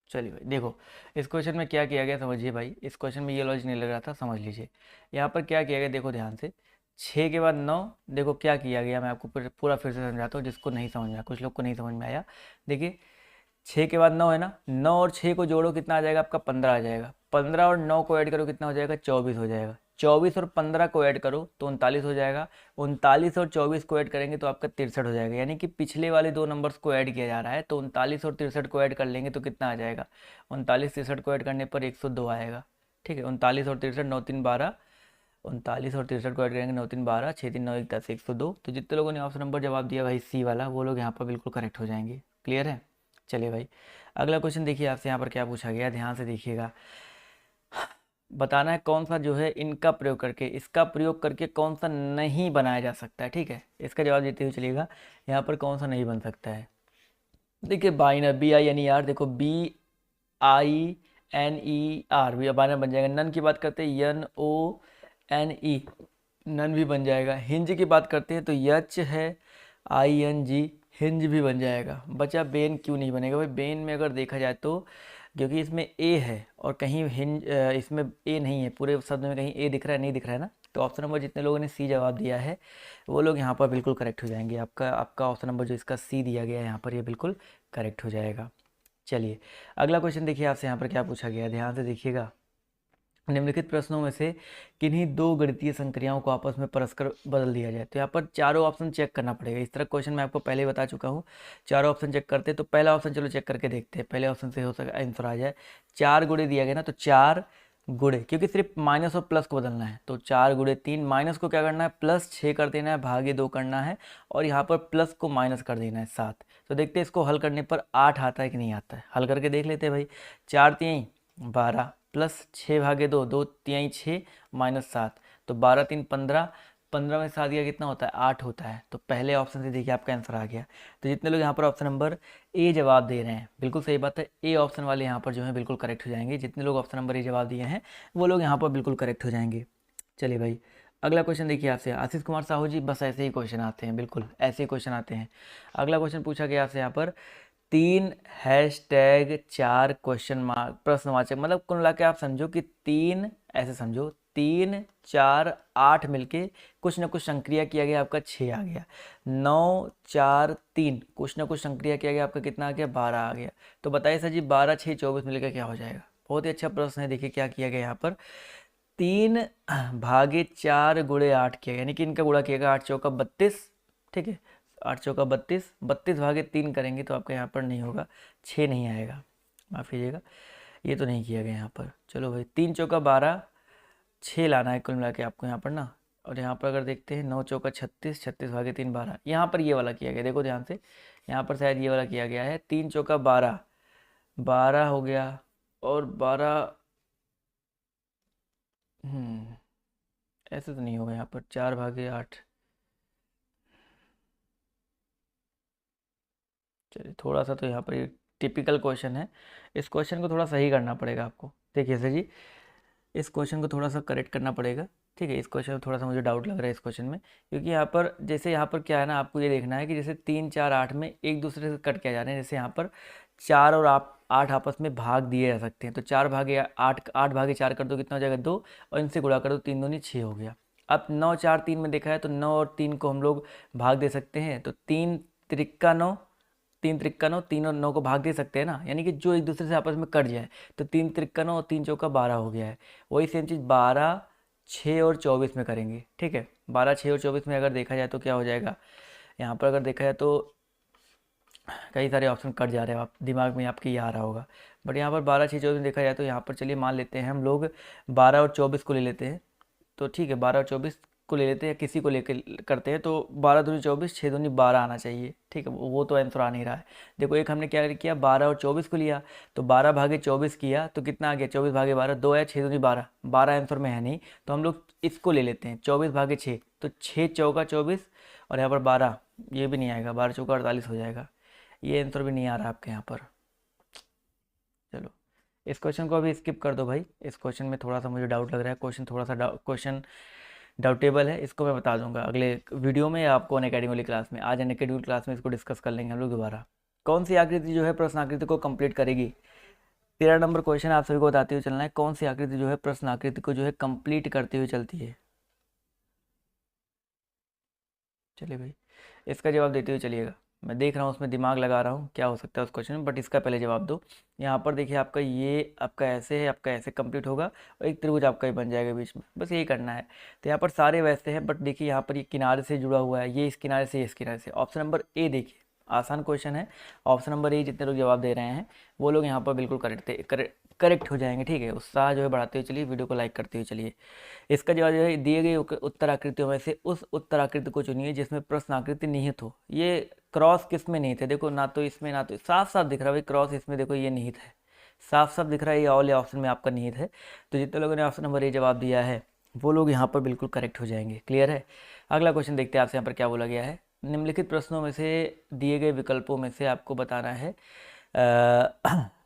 चलिए भाई देखो, इस क्वेश्चन में क्या किया गया समझिए भाई। इस क्वेश्चन में ये लॉजिक नहीं लग रहा था, समझ लीजिए। यहाँ पर क्या किया गया देखो ध्यान से। 6 के बाद 9, देखो क्या किया गया, मैं आपको पूरा फिर से समझाता हूँ जिसको नहीं समझ में आया। कुछ लोग को नहीं समझ में आया। देखिए 6 के बाद 9 है ना, 9 और 6 को जोड़ो कितना आ जाएगा आपका 15 आ जाएगा। 15 और 9 को ऐड करो कितना हो जाएगा 24 हो जाएगा। 24 और 15 को ऐड करो तो 39 हो जाएगा। 39 और 24 को ऐड करेंगे तो आपका 63 हो जाएगा। यानी कि पिछले वाले दो नंबर्स को ऐड किया जा रहा है, तो 39 और 63 को ऐड कर लेंगे तो कितना आ जाएगा? 39 63 को ऐड करने पर 102 आएगा। ठीक है, 39 और 63 9 3 12, 39 और 63 को ऐड करेंगे 9 3 12, 6 3 9 1 10 102। तो जितने लोगों ने ऑप्शन नंबर जवाब दिया भाई सी वाला, वो लोग यहाँ पर बिल्कुल करेक्ट हो जाएंगे। क्लियर है? चलिए भाई अगला क्वेश्चन देखिए आपसे यहाँ पर क्या पूछा गया, ध्यान से देखिएगा। बताना है कौन सा जो है इनका प्रयोग करके, इसका प्रयोग करके कौन सा नहीं बनाया जा सकता है। ठीक है, इसका जवाब देते हुए चलिएगा। यहाँ पर कौन सा नहीं बन सकता है? देखिए बाइनर, B I N E R, देखो B I N E R भी बाइनर बन जाएगा। नन की बात करते हैं N O N E, none भी बन जाएगा। हिंज की बात करते हैं तो यच है आई एन जी, हिंज भी बन जाएगा। बचा बेन, क्यों नहीं बनेगा भाई? बेन में अगर देखा जाए तो क्योंकि इसमें ए है और कहीं हिंज इसमें ए नहीं है, पूरे शब्द में कहीं ए दिख रहा है नहीं दिख रहा है ना। तो ऑप्शन नंबर जितने लोगों ने सी जवाब दिया है वो लोग यहाँ पर बिल्कुल करेक्ट हो जाएंगे। आपका आपका ऑप्शन नंबर जो इसका सी दिया गया है यहाँ पर, ये बिल्कुल करेक्ट हो जाएगा। चलिए अगला क्वेश्चन देखिए आपसे यहाँ पर क्या पूछा गया है, ध्यान से देखिएगा। निम्नलिखित प्रश्नों में से किन्हीं दो गणितीय संक्रियाओं को आपस में परस्पर बदल दिया जाए। तो यहाँ पर चारों ऑप्शन चेक करना पड़ेगा। इस तरह क्वेश्चन मैं आपको पहले ही बता चुका हूँ। चारों ऑप्शन चेक करते हैं, तो पहला ऑप्शन चलो चेक करके देखते हैं, पहले ऑप्शन से हो सका आंसर आ जाए। 4 गुणे दिया गया ना, तो 4 गुणे, क्योंकि सिर्फ माइनस और प्लस को बदलना है, तो 4 गुणे 3, माइनस को क्या करना है प्लस 6 कर देना है, भागे 2 करना है, और यहाँ पर प्लस को माइनस कर देना है 7। तो देखते हैं इसको हल करने पर 8 आता है कि नहीं आता है। हल करके देख लेते हैं भाई। 4 3 12 प्लस 6 भागे 2, 2 3 6 माइनस 7, तो 12 3 15, 15 में 7 गया कितना होता है 8 होता है। तो पहले ऑप्शन से देखिए आपका आंसर आ गया। तो जितने लोग यहाँ पर ऑप्शन नंबर ए जवाब दे रहे हैं, बिल्कुल सही बात है, ए ऑप्शन वाले यहाँ पर जो है बिल्कुल करेक्ट हो जाएंगे। जितने लोग ऑप्शन नंबर ए जवाब दिए हैं वो लोग यहाँ पर बिल्कुल करेक्ट हो जाएंगे। चलिए भाई अगला क्वेश्चन देखिए आपसे, आशीष कुमार साहू जी, बस ऐसे ही क्वेश्चन आते हैं, बिल्कुल ऐसे ही क्वेश्चन आते हैं। अगला क्वेश्चन पूछा गया आपसे यहाँ पर 3 हैशटैग 4 क्वेश्चन मार्क प्रश्नवाचक, मतलब कुल मिला के आप समझो कि 3, ऐसे समझो 3 4 8 मिलके कुछ ना कुछ संक्रिया किया गया, आपका 6 आ गया। 9 4 3 कुछ ना कुछ संक्रिया किया गया, आपका कितना आ गया, 12 आ गया। तो बताइए सर जी 12 6 24 मिलकर क्या हो जाएगा। बहुत ही अच्छा प्रश्न है। देखिए क्या किया गया यहाँ पर, 3/4 गुणे 8 किया गया, यानी कि इनका गुणा किया गया, 8 चौका 32, ठीक है, 8 चौका 32, 32/3 करेंगे तो आपका यहाँ पर नहीं होगा, 6 नहीं आएगा, माफ़ कीजिएगा, ये तो नहीं किया गया यहाँ पर। चलो भाई 3 चौका 12, 6 लाना है कुल मिला के आपको यहाँ पर ना। और यहाँ पर अगर देखते हैं 9 चौका 36, 36/3 12, यहाँ पर ये वाला किया गया, देखो ध्यान से, यहाँ पर शायद ये वाला किया गया है। 3 चौका 12, 12 हो गया, और 12 ऐसे तो नहीं होगा यहाँ पर, 4/8। चलिए थोड़ा सा तो यहाँ पर ये टिपिकल क्वेश्चन है, इस क्वेश्चन को थोड़ा सही करना पड़ेगा आपको। देखिए सर जी, इस क्वेश्चन को थोड़ा सा करेक्ट करना पड़ेगा, ठीक है। इस क्वेश्चन में थोड़ा सा मुझे डाउट लग रहा है इस क्वेश्चन में, क्योंकि यहाँ पर जैसे यहाँ पर क्या है ना, आपको ये देखना है कि जैसे 3 4 8 में एक दूसरे से कट किया जा रहे हैं। जैसे यहाँ पर 4 और 8 आपस में भाग दिए जा सकते हैं, तो 4/8, 8/4 कर दो कितना हो जाएगा, 2, और इनसे गुणा कर दो, 3 दूनी 6 हो गया। अब 9 4 3 में देखा है तो 9 और 3 को हम लोग भाग दे सकते हैं, तो 3 त्रिक्का 9, 3 त्रिक्का 9, 3 और 9 को भाग दे सकते हैं ना, यानी कि जो एक दूसरे से आपस में कट जाए। तो 3 त्रिक्का 9 और 3 चौका 12 हो गया है। वही सेम चीज़ 12 6 और 24 में करेंगे, ठीक है। 12 6 और 24 में अगर देखा जाए तो क्या हो जाएगा, यहाँ पर अगर देखा जाए तो कई सारे ऑप्शन कट जा रहे हैं, आप दिमाग में आपके ये आ रहा होगा। बट यहाँ पर 12 6 24 में देखा जाए तो यहाँ पर चलिए मान लेते हैं हम लोग 12 और 24 को ले लेते हैं, तो ठीक है 12 और 24 को ले लेते हैं, किसी को लेकर करते हैं, तो 12 दूनी 24, 6 दूनी 12 आना चाहिए, ठीक है। वो तो आंसर आ नहीं रहा है। देखो एक हमने क्या किया, 12 और 24 को लिया, तो 12/24 किया तो कितना आ गया, 24/12, 2 या 6 दूनी 12, 12 आंसर में है नहीं, तो हम लोग इसको ले लेते हैं 24/6, तो 6 चौका 24, और यहाँ पर 12, ये भी नहीं आएगा, 12 चौका 48 हो जाएगा। ये आंसर भी नहीं आ रहा आपके यहाँ पर। चलो इस क्वेश्चन को अभी स्किप कर दो भाई, इस क्वेश्चन में थोड़ा सा मुझे डाउट लग रहा है, क्वेश्चन थोड़ा सा क्वेश्चन डाउटेबल है, इसको मैं बता दूंगा अगले वीडियो में या आपको अनअकैडमी वाली क्लास में। आज अनअकैडमी क्लास में इसको डिस्कस कर लेंगे हम लोग दोबारा। कौन सी आकृति जो है प्रश्न आकृति को कंप्लीट करेगी, 13 नंबर क्वेश्चन आप सभी को बताते हुए चलना है। कौन सी आकृति जो है प्रश्न आकृति को जो है कंप्लीट करते हुए चलती है। चलिए भाई इसका जवाब देते हुए चलिएगा, मैं देख रहा हूँ उसमें दिमाग लगा रहा हूँ क्या हो सकता है उस क्वेश्चन में, बट इसका पहले जवाब दो। यहाँ पर देखिए आपका ये आपका ऐसे है, आपका ऐसे कंप्लीट होगा, और एक त्रिभुज आपका ही बन जाएगा बीच में, बस यही करना है। तो यहाँ पर सारे वैसे हैं, बट देखिए यहाँ पर ये किनारे से जुड़ा हुआ है, ये इस किनारे से इस किनारे से। ऑप्शन नंबर ए देखिए आसान क्वेश्चन है, ऑप्शन नंबर ए जितने लोग जवाब दे रहे हैं वो लोग यहाँ पर बिल्कुल करेक्ट हो जाएंगे, ठीक है। उत्साह जो है बढ़ाते हुए चलिए, वीडियो को लाइक करते हुए चलिए। इसका जवाब जो है दिए गए उत्तर आकृतियों में से उस उत्तर आकृति को चुनिए जिसमें प्रश्न आकृति निहित हो। ये क्रॉस किस में निहित है, देखो ना तो इसमें ना तो, साफ साफ दिख रहा है भाई क्रॉस इसमें, देखो ये निहित है, साफ साफ दिख रहा है, ये ऑल ऑप्शन में आपका निहित है। तो जितने लोगों ने ऑप्शन नंबर ए जवाब दिया है वो लोग यहाँ पर बिल्कुल करेक्ट हो जाएंगे। क्लियर है। अगला क्वेश्चन देखते हैं आपसे यहाँ पर क्या बोला गया है। निम्नलिखित प्रश्नों में से दिए गए विकल्पों में से आपको बताना है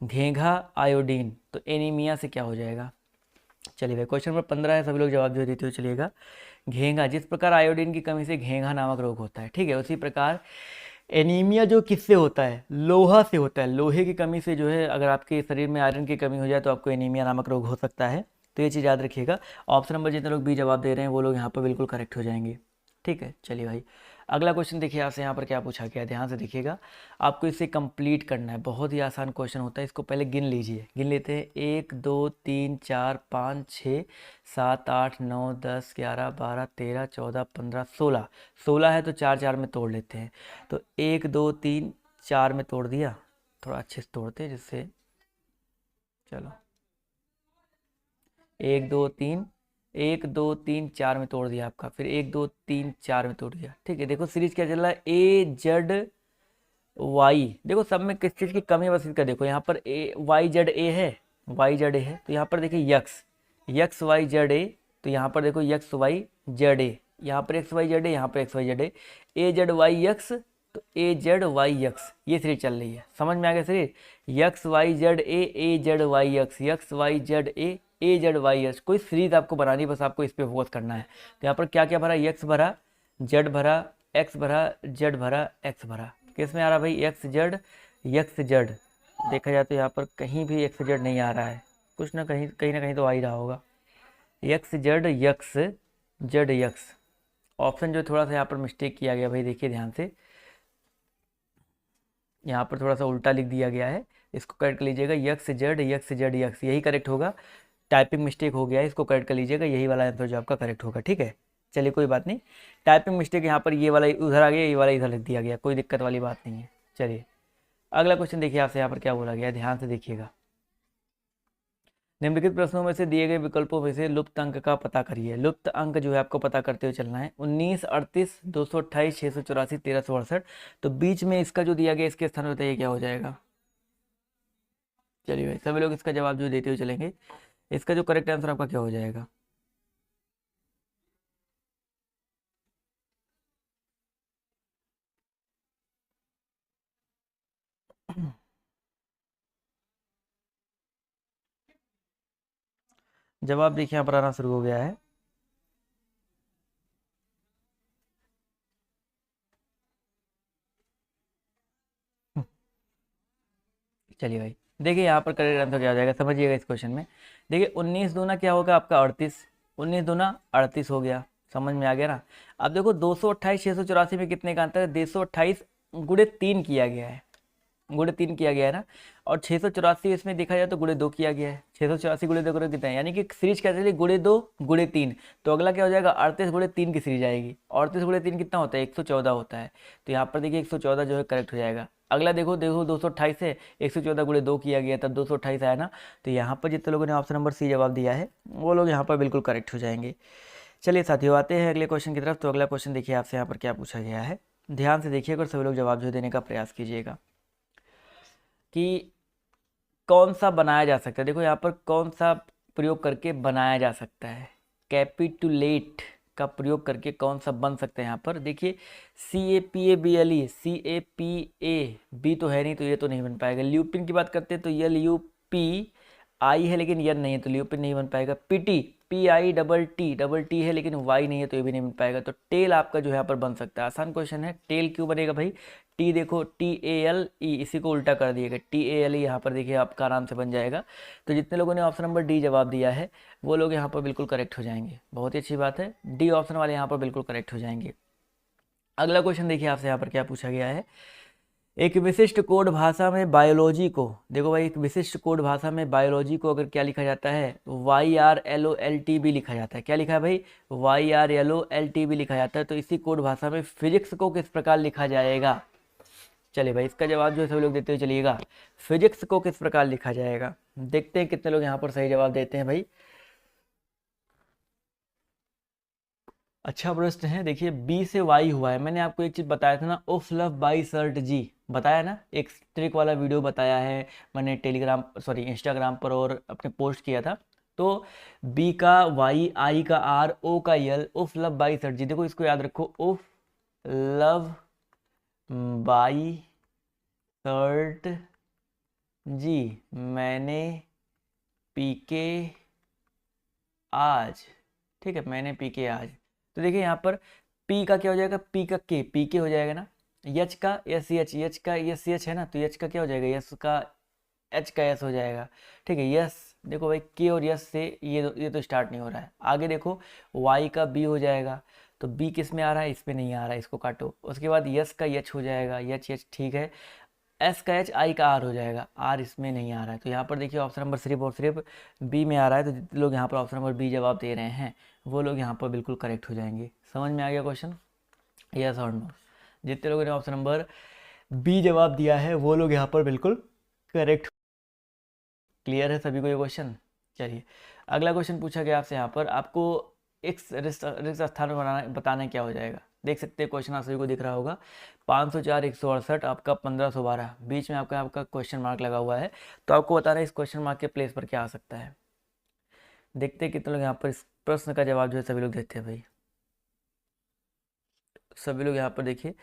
घेंघा आयोडीन, तो एनीमिया से क्या हो जाएगा। चलिए भाई क्वेश्चन नंबर 15 है, सभी लोग जवाब जो देते हुए चलिएगा। घेंघा, जिस प्रकार आयोडीन की कमी से घेंघा नामक रोग होता है, ठीक है, उसी प्रकार एनीमिया जो किससे होता है, लोहा से होता है। लोहे की कमी से जो है अगर आपके शरीर में आयरन की कमी हो जाए तो आपको एनीमिया नामक रोग हो सकता है। तो ये चीज़ याद रखिएगा। ऑप्शन नंबर जितने लोग बी जवाब दे रहे हैं वो लोग यहाँ पर बिल्कुल करेक्ट हो जाएंगे, ठीक है। चलिए भाई अगला क्वेश्चन देखिए आपसे यहाँ पर क्या पूछा गया, ध्यान से देखिएगा। आपको इसे कंप्लीट करना है, बहुत ही आसान क्वेश्चन होता है। इसको पहले गिन लीजिए, गिन लेते हैं 1 2 3 4 5 6 7 8 9 10 11 12 13 14 15 16, 16 है तो 4 4 में तोड़ लेते हैं। तो 1 2 3 4 में तोड़ दिया, थोड़ा अच्छे से तोड़ते हैं जिससे, चलो 1 2 3, 1 2 3 4 में तोड़ दिया आपका, फिर 1 2 3 4 में तोड़ दिया, ठीक है। देखो सीरीज क्या चल रहा है, ए जेड वाई, देखो सब में किस चीज़ की कमी है बस इसका देखो, यहाँ पर ए वाई जेड ए है, वाई जेड ए है, तो यहाँ पर देखिए X X Y Z A, तो यहाँ पर देखो यक्स वाई जेड ए, यहाँ पर एक्स वाई जेड ए, यहाँ पर X Y Z A Z Y X, तो ए जेड वाई यक्स, ये सीरीज चल रही है। समझ में आ गया series, X Y Z A Z Y X, X Y Z A Z Y X, कोई सीरीज आपको बनानी, बस आपको इस पर फोकस करना है। तो यहाँ पर क्या क्या भरा, यक्स भरा, जेड भरा, एक्स भरा, जेड भरा, एक्स भरा। किस में आ रहा भाई, एक्स जेड यक्स जेड। देखा जाए तो यहाँ पर कहीं भी एक्स जेड नहीं आ रहा है, कुछ ना कहीं ना कहीं तो आ ही रहा होगा। X Z x Z x. Option जो थोड़ा सा यहाँ पर मिस्टेक किया गया भाई, देखिए ध्यान से, यहाँ पर थोड़ा सा उल्टा लिख दिया गया है, इसको करेक्ट कर लीजिएगा, यक्स जेड यक्स, यही करेक्ट होगा। टाइपिंग मिस्टेक हो गया है, इसको करेक्ट कर लीजिएगा, यही वाला आंसर जो आपका करेक्ट होगा, ठीक है। चलिए कोई बात नहीं, टाइपिंग मिस्टेक यहाँ पर ये वाला उधर आ गया, ये वाला इधर लिख दिया गया, कोई दिक्कत वाली बात नहीं है। चलिए अगला क्वेश्चन देखिए आपसे यहाँ पर क्या बोला गया है, ध्यान से देखिएगा। निम्नलिखित प्रश्नों में से दिए गए विकल्पों में से लुप्त अंक का पता करिए। लुप्त अंक जो है आपको पता करते हुए चलना है, 19, 38, 228, 684, 1368। तो बीच में इसका जो दिया गया, इसके स्थान पर बताइए क्या हो जाएगा। चलिए भाई सभी लोग इसका जवाब जो देते हुए चलेंगे, इसका जो करेक्ट आंसर आपका क्या हो जाएगा। जवाब देखिए यहाँ पर आना शुरू हो गया है। चलिए भाई देखिए यहाँ पर करेक्ट आंसर क्या हो जाएगा, समझिएगा इस क्वेश्चन में। देखिए 19 दूना क्या होगा आपका 38, 19 दूना 38 हो गया, समझ में आ गया ना। अब देखो 228 684 में कितने का अंतर है, 228 गुणे 3 किया गया है, गुणे 3 किया गया है ना। और 684 इसमें देखा जाए तो गुणे 2 किया गया है, 684 गुणे 2 करोगे कितना है, यानी कि सीरीज क्या चली, गुणे 2 गुणे 3। तो अगला क्या हो जाएगा, 38 गुणे 3 की सीरीज आएगी। 38 गुणे 3 कितना होता है, 114 होता है। तो यहाँ पर देखिए 114 जो है करेक्ट हो जाएगा। अगला देखो देखो 228 है, 114 गुणे 2 किया गया तब 228 आया ना। तो यहाँ पर जितने लोगों ने ऑप्शन नंबर सी जवाब दिया है वो लोग यहाँ पर बिल्कुल करेक्ट हो जाएंगे। चलिए साथियों आते हैं अगले क्वेश्चन की तरफ। तो अगला क्वेश्चन देखिए आपसे यहाँ पर क्या पूछा गया है, ध्यान से देखिएगा और सभी लोग जवाब जो देने का प्रयास कीजिएगा कि कौन सा बनाया जा सकता है। देखो यहाँ पर कौन सा प्रयोग करके बनाया जा सकता है, कैपिटुलेट का प्रयोग करके कौन सा बन सकता है। यहाँ पर देखिए CAPABLE, CAPA, तो है नहीं तो ये तो नहीं बन पाएगा। ल्यूपिन की बात करते हैं तो LUPI है लेकिन यन नहीं है तो ल्यूपिन नहीं बन पाएगा। PITT है लेकिन वाई नहीं है तो ये भी नहीं बन पाएगा। तो टेल आपका जो है यहाँ पर बन सकता है। आसान क्वेश्चन है, टेल क्यों बनेगा भाई, टी देखो TALE, इसी को उल्टा कर दिएगा, TALE यहाँ पर देखिए आपका आराम से बन जाएगा। तो जितने लोगों ने ऑप्शन नंबर डी जवाब दिया है वो लोग यहाँ पर बिल्कुल करेक्ट हो जाएंगे, बहुत ही अच्छी बात है, डी ऑप्शन वाले यहाँ पर बिल्कुल करेक्ट हो जाएंगे। अगला क्वेश्चन देखिए आपसे यहाँ पर क्या पूछा गया है, एक विशिष्ट कोड भाषा में बायोलॉजी को, देखो भाई एक विशिष्ट कोड भाषा में बायोलॉजी को अगर क्या लिखा जाता है, YRLOLTB लिखा जाता है। क्या लिखा है भाई, YRLOLTB लिखा जाता है। तो इसी कोड भाषा में फिजिक्स को किस प्रकार लिखा जाएगा। चलिए भाई इसका जवाब जो है सभी लोग देते हुए चलिएगा, फिजिक्स को किस प्रकार लिखा जाएगा। देखते हैं कितने लोग यहाँ पर सही जवाब देते हैं भाई। अच्छा प्रश्न है, देखिए बी से वाई हुआ है। मैंने आपको एक चीज़ बताया था ना, उफ लव बाई सर्ट जी, बताया ना, एक ट्रिक वाला वीडियो बताया है मैंने टेलीग्राम सॉरी इंस्टाग्राम पर और अपने पोस्ट किया था। तो बी का वाई, आई का आर, ओ का यल, उफ लव बाई सर्ट जी। देखो इसको याद रखो, उफ लव बाई सर्ट जी, मैंने पी के आज, ठीक है, मैंने पी के आज। तो देखिए यहाँ पर पी का क्या हो जाएगा, पी का के, पी के हो जाएगा ना। यच का एस सी एच, यच का एस सी एच है ना, तो यच का क्या हो जाएगा, यस का एच का एस हो जाएगा। ठीक है, यस देखो भाई के और यस से ये तो स्टार्ट नहीं हो रहा है। आगे देखो वाई का बी हो जाएगा, तो बी किस में आ रहा है, इसमें नहीं आ रहा है, इसको काटो। उसके बाद यस का यच हो जाएगा, यच यच ठीक है। एस का एच, आई का आर हो जाएगा, आर इसमें नहीं आ रहा है। तो यहाँ पर देखिए ऑप्शन नंबर सिर्फ और सिर्फ बी में आ रहा है। तो जितने लोग यहाँ पर ऑप्शन नंबर बी जवाब दे रहे हैं वो लोग यहाँ पर बिल्कुल करेक्ट हो जाएंगे। समझ में आ गया क्वेश्चन, यस और नो। जितने लोगों ने ऑप्शन नंबर बी जवाब दिया है वो लोग यहाँ पर बिल्कुल करेक्ट। क्लियर है सभी को ये क्वेश्चन। चलिए अगला क्वेश्चन पूछा गया आपसे, यहाँ पर आपको एक रिक्त स्थान बताना क्या हो जाएगा। देख सकते हैं क्वेश्चन आप सभी को दिख रहा होगा, 504 168 आपका 1512, बीच में आपका क्वेश्चन मार्क लगा हुआ है। तो आपको बताना है इस क्वेश्चन मार्क के प्लेस पर क्या आ सकता है। देखते हैं कितने लोग यहाँ पर इस प्रश्न का जवाब जो है सभी लोग देते हैं भाई। सभी लोग यहाँ पर देखिए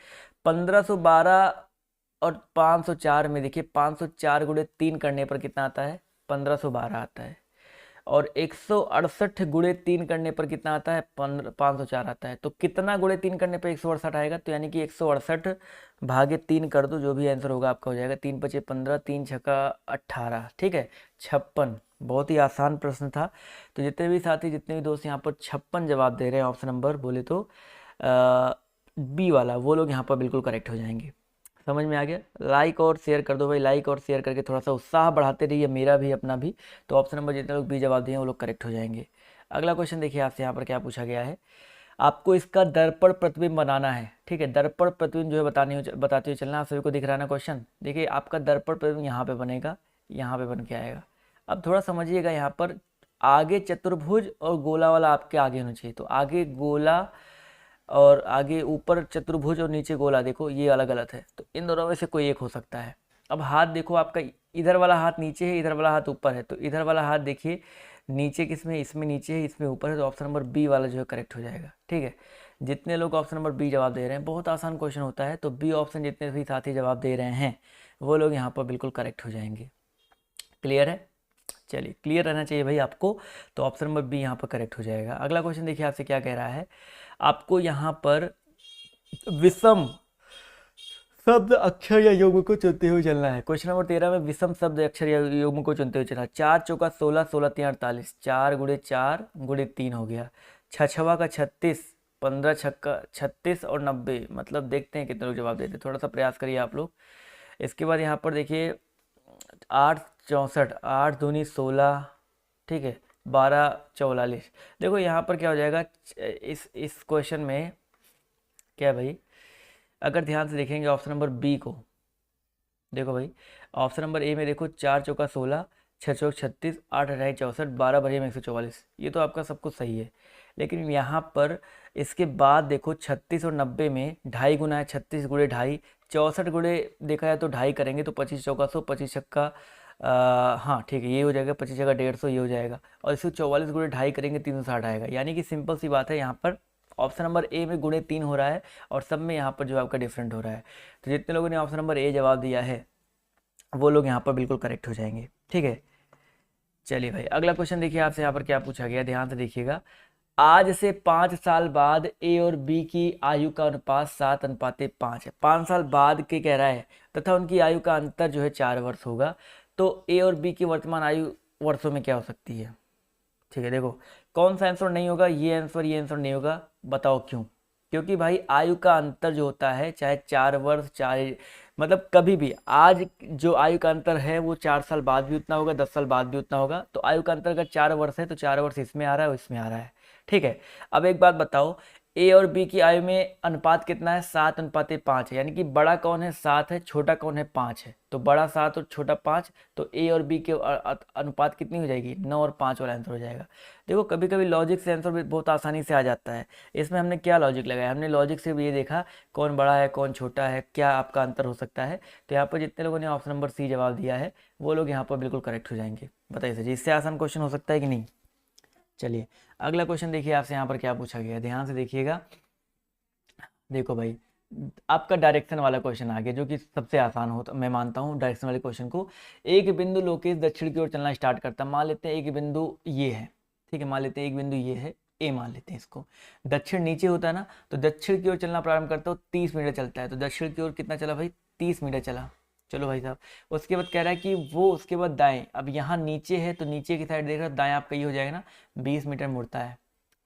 1512 और 504 में देखिए 504 गुणे 3 करने पर कितना आता है, 1512 आता है। और 168 गुणे 3 करने पर कितना आता है, 504 आता है। तो कितना गुणे 3 करने पर 168 आएगा, तो यानी कि 168 भागे 3 कर दो, जो भी आंसर होगा आपका हो जाएगा। 3 पचे 15, 3 छक्का 18, ठीक है, 56। बहुत ही आसान प्रश्न था। तो जितने भी साथी, जितने भी दोस्त यहाँ पर 56 जवाब दे रहे हैं ऑप्शन नंबर बोले तो बी वाला, वो लोग यहाँ पर बिल्कुल करेक्ट हो जाएंगे। समझ में आ गया? लाइक और शेयर कर दो भाई, लाइक और शेयर करके थोड़ा सा उत्साह बढ़ाते रहिए, मेरा भी अपना भी। तो ऑप्शन नंबर जितने लोग बी जवाब दिए वो लोग करेक्ट हो जाएंगे। अगला क्वेश्चन देखिए आपसे यहाँ पर क्या पूछा गया है। आपको इसका दर्पण प्रतिबिंब बनाना है, ठीक है। दर्पण प्रतिबिंब जो है बताते हुए चलना। आप सभी को दिख रहा है ना क्वेश्चन? देखिए आपका दर्पण प्रतिबिंब यहाँ पे बनेगा, यहाँ पे बन के आएगा। अब थोड़ा समझिएगा, यहाँ पर आगे चतुर्भुज और गोला वाला आपके आगे होना चाहिए। तो आगे गोला और आगे ऊपर चतुर्भुज और नीचे गोला, देखो ये अलग अलग है। तो इन दोनों में से कोई एक हो सकता है। अब हाथ देखो, आपका इधर वाला हाथ नीचे है, इधर वाला हाथ ऊपर है। तो इधर वाला हाथ देखिए नीचे किसमें, इसमें नीचे है, इसमें ऊपर है। तो ऑप्शन नंबर बी वाला जो है करेक्ट हो जाएगा, ठीक है। जितने लोग ऑप्शन नंबर बी जवाब दे रहे हैं, बहुत आसान क्वेश्चन होता है। तो बी ऑप्शन जितने भी साथी जवाब दे रहे हैं वो लोग यहाँ पर बिल्कुल करेक्ट हो जाएंगे। क्लियर है? चलिए, क्लियर रहना चाहिए भाई आपको। तो ऑप्शन नंबर बी यहाँ पर करेक्ट हो जाएगा। अगला क्वेश्चन देखिए आपसे क्या कह रहा है। आपको यहाँ पर विषम शब्द अक्षर या युग्म को चुनते हुए चलना है। क्वेश्चन नंबर 13 में विषम शब्द अक्षर या युग्म को चुनते हुए चलना। 4 चौका 16, 16 3 48, 4 गुणे 4 गुणे 3 हो गया। 6 छवा का 36, 15 छक्का 36 और 90। मतलब देखते हैं कितने लोग जवाब देते हैं, थोड़ा सा प्रयास करिए आप लोग। इसके बाद यहाँ पर देखिए 8 64, 8 दूनी 16, ठीक है, 12 44। देखो यहाँ पर क्या हो जाएगा इस क्वेश्चन में, क्या भाई, अगर ध्यान से देखेंगे ऑप्शन नंबर बी को, देखो भाई ऑप्शन नंबर ए में देखो 4 चौका 16, 6 चौक 36, 8 अठाई 64, 12 बढ़िया में 144। ये तो आपका सब कुछ सही है। लेकिन यहाँ पर इसके बाद देखो 36 और 90 में ढाई गुना है, 36 गुणे ढाई, 64 गुणे देखा जाए तो ढाई करेंगे तो 25 चौका 100, 25 छक्का हाँ ठीक है, ये हो जाएगा, 25 जगह 150, ये हो जाएगा। और इसको 44 गुणे ढाई करेंगे 360 आएगा। यानी कि सिंपल सी बात है, यहाँ पर ऑप्शन नंबर ए में गुणे 3 हो रहा है और सब में यहाँ पर जो आपका डिफरेंट हो रहा है। तो जितने लोगों ने ऑप्शन नंबर ए जवाब दिया है वो लोग यहाँ पर बिल्कुल करेक्ट हो जाएंगे, ठीक है। चलिए भाई, अगला क्वेश्चन देखिए आपसे यहाँ पर क्या पूछा गया, ध्यान से देखिएगा। आज से 5 साल बाद ए और बी की आयु का अनुपात 7:5 है। 5 साल बाद के कह रहा है तथा उनकी आयु का अंतर जो है 4 वर्ष होगा। तो ए और बी की वर्तमान आयु वर्षों में क्या हो सकती है? ठीक है, देखो कौन सा आंसर नहीं होगा, ये आंसर नहीं होगा, बताओ क्यों? क्योंकि भाई आयु का अंतर जो होता है, चाहे 4 वर्ष, चाहे मतलब कभी भी, आज जो आयु का अंतर है वो 4 साल बाद भी उतना होगा, 10 साल बाद भी उतना होगा। तो आयु का अंतर अगर 4 वर्ष है तो 4 वर्ष इसमें आ रहा है और इसमें आ रहा है, ठीक है। अब एक बात बताओ, ए और बी की आयु में अनुपात कितना है? 7:5 है। यानी कि बड़ा कौन है? 7 है, छोटा कौन है? 5 है। तो बड़ा 7 और छोटा 5, तो ए और बी के अनुपात कितनी हो जाएगी? 9 और 5 वाला आंसर हो जाएगा। देखो कभी कभी लॉजिक से आंसर भी बहुत आसानी से आ जाता है। इसमें हमने क्या लॉजिक लगाया? हमने लॉजिक से ये देखा कौन बड़ा है कौन छोटा है, क्या आपका अंतर हो सकता है। तो यहाँ पर जितने लोगों ने ऑप्शन नंबर सी जवाब दिया है वो लोग यहाँ पर बिल्कुल करेक्ट हो जाएंगे। बताइए सर जी, इससे आसान क्वेश्चन हो सकता है कि नहीं? चलिए, अगला क्वेश्चन देखिए आपसे यहाँ पर क्या पूछा गया है, ध्यान से देखिएगा। देखो भाई, आपका डायरेक्शन वाला क्वेश्चन आ गया, जो कि सबसे आसान होता मैं मानता हूँ डायरेक्शन वाले क्वेश्चन को। एक बिंदु लोकेश दक्षिण की ओर चलना स्टार्ट करता है। मान लेते हैं एक बिंदु ये है, ठीक है, मान लेते हैं एक बिंदु ये है, ए मान लेते हैं इसको। दक्षिण नीचे होता है ना, तो दक्षिण की ओर चलना प्रारंभ करता है, 30 मीटर चलता है। तो दक्षिण की ओर कितना चला भाई? 30 मीटर चला। चलो भाई साहब, उसके बाद कह रहा है कि वो उसके बाद दाएं, अब यहाँ नीचे है तो नीचे की साइड देख रहा है, दाएं आपका ये हो जाएगा ना, 20 मीटर मुड़ता है।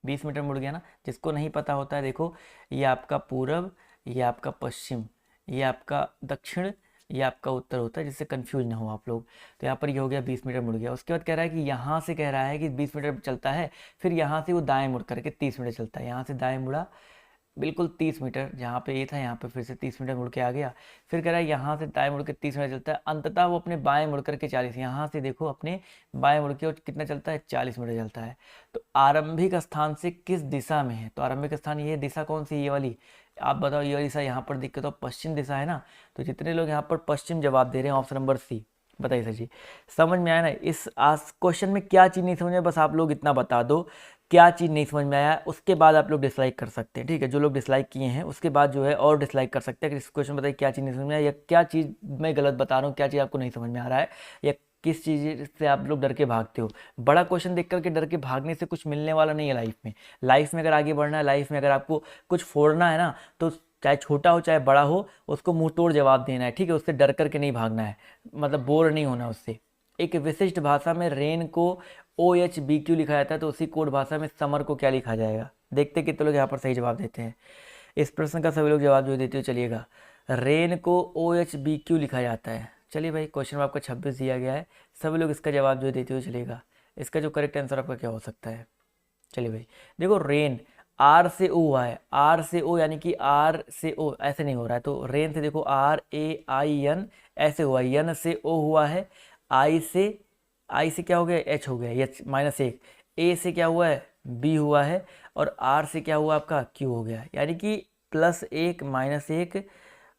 20 मीटर मुड़ गया ना। जिसको नहीं पता होता है, देखो ये आपका पूरब, ये आपका पश्चिम, ये आपका दक्षिण, ये आपका उत्तर होता है, जिससे कंफ्यूज ना हो आप लोग। तो यहाँ पर ये हो गया 20 मीटर मुड़ गया। उसके बाद कह रहा है कि यहाँ से कह रहा है कि 20 मीटर चलता है, फिर यहाँ से वो दाएं मुड़ करके 30 मीटर चलता है। यहाँ से दाएं मुड़ा बिल्कुल 30 मीटर, जहाँ पे ये था यहाँ पे फिर से 30 मीटर मुड़ के आ गया। फिर कह रहा है यहाँ से दाएं मुड़ के 30 मीटर चलता है, अंततः वो अपने बाएं मुड़ करके 40, यहाँ से देखो अपने बाएं मुड़ के और कितना चलता है? 40 मीटर चलता है। तो आरंभिक स्थान से किस दिशा में है? तो आरंभिक स्थान ये दिशा कौन सी? ये वाली। आप बताओ, ये वाली दिशा यहाँ पर दिक्कत हो, पश्चिम दिशा है ना। तो जितने लोग यहाँ पर पश्चिम जवाब दे रहे हैं ऑप्शन नंबर सी, बताइए सर जी, समझ में आया ना? इस क्वेश्चन में क्या चीज़ नहीं समझ में, बस आप लोग इतना बता दो क्या चीज़ नहीं समझ में आया। उसके बाद आप लोग डिसलाइक कर सकते हैं, ठीक है। जो लोग डिसलाइक किए हैं उसके बाद जो है और डिसलाइक कर सकते हैं कि इस क्वेश्चन बताइए क्या चीज़ नहीं समझ में आया, या क्या चीज़ मैं गलत बता रहा हूँ, क्या चीज़ आपको नहीं समझ में आ रहा है, या किस चीज़ से आप लोग डर के भागते हो? बड़ा क्वेश्चन देख करके डर के भागने से कुछ मिलने वाला नहीं है लाइफ में। लाइफ में अगर आगे बढ़ना है, लाइफ में अगर आपको कुछ फोड़ना है ना, तो चाहे छोटा हो चाहे बड़ा हो, उसको मुंह तोड़ जवाब देना है, ठीक है? उससे डर करके नहीं भागना है, मतलब बोर नहीं होना उससे। एक विशिष्ट भाषा में रेन को OHBQ लिखा जाता है, तो उसी कोड भाषा में समर को क्या लिखा जाएगा? देखते कितने लोग यहाँ पर सही जवाब देते हैं। इस प्रश्न का सभी लोग जवाब जो देते हो चलिएगा। रेन को OHBQ लिखा जाता है। चलिए भाई, क्वेश्चन में आपका 26 दिया गया है, सभी लोग इसका जवाब जो देते हो चलिएगा। इसका जो करेक्ट आंसर आपका क्या हो सकता है? चलिए भाई देखो, रेन आर से ओ हुआ है, आर से ओ यानी कि आर से ओ ऐसे नहीं हो रहा है, तो रेन से देखो RAIN ऐसे हुआ है, यन से ओ हुआ है, आई से क्या हो गया, एच हो गया, एच -1, ए से क्या हुआ है, बी हुआ है, और आर से क्या हुआ आपका, क्यू हो गया, यानी कि +1 -1,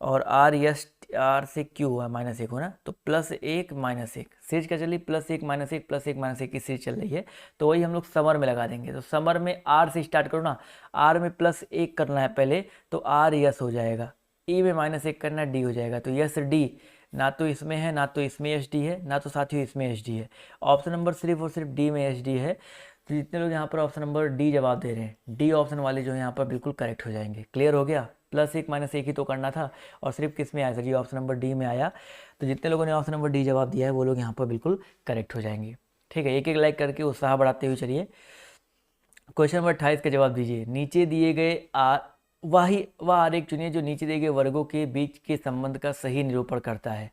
और आर से क्यू हुआ -1 हो ना, तो +1 -1 सीरीज क्या चल रही, +1 -1 +1 -1 की सीरीज चल रही है। तो वही हम लोग समर में लगा देंगे, तो समर में आर से स्टार्ट करो ना, आर में +1 करना है पहले, तो आर यस हो जाएगा, ई में -1 करना है, डी हो जाएगा, तो यस डी, ना तो इसमें है, ना तो इसमें एच डी है, ना तो साथियों इसमें एच डी है। ऑप्शन नंबर सिर्फ और सिर्फ डी में एच डी है। तो जितने लोग यहाँ पर ऑप्शन नंबर डी जवाब दे रहे हैं, डी ऑप्शन वाले जो है यहाँ पर बिल्कुल करेक्ट हो जाएंगे। क्लियर हो गया? +1 -1 ही तो करना था, और सिर्फ किस में आया, सर ये ऑप्शन नंबर डी में आया। तो जितने लोगों ने ऑप्शन नंबर डी जवाब दिया है वो लोग यहाँ पर बिल्कुल करेक्ट हो जाएंगे। ठीक है, एक एक लाइक करके उत्साह बढ़ाते हुए चलिए। क्वेश्चन नंबर 28 का जवाब दीजिए। नीचे दिए गए वह आरेख चुनिए जो नीचे दिए गए वर्गों के बीच के संबंध का सही निरूपण करता है।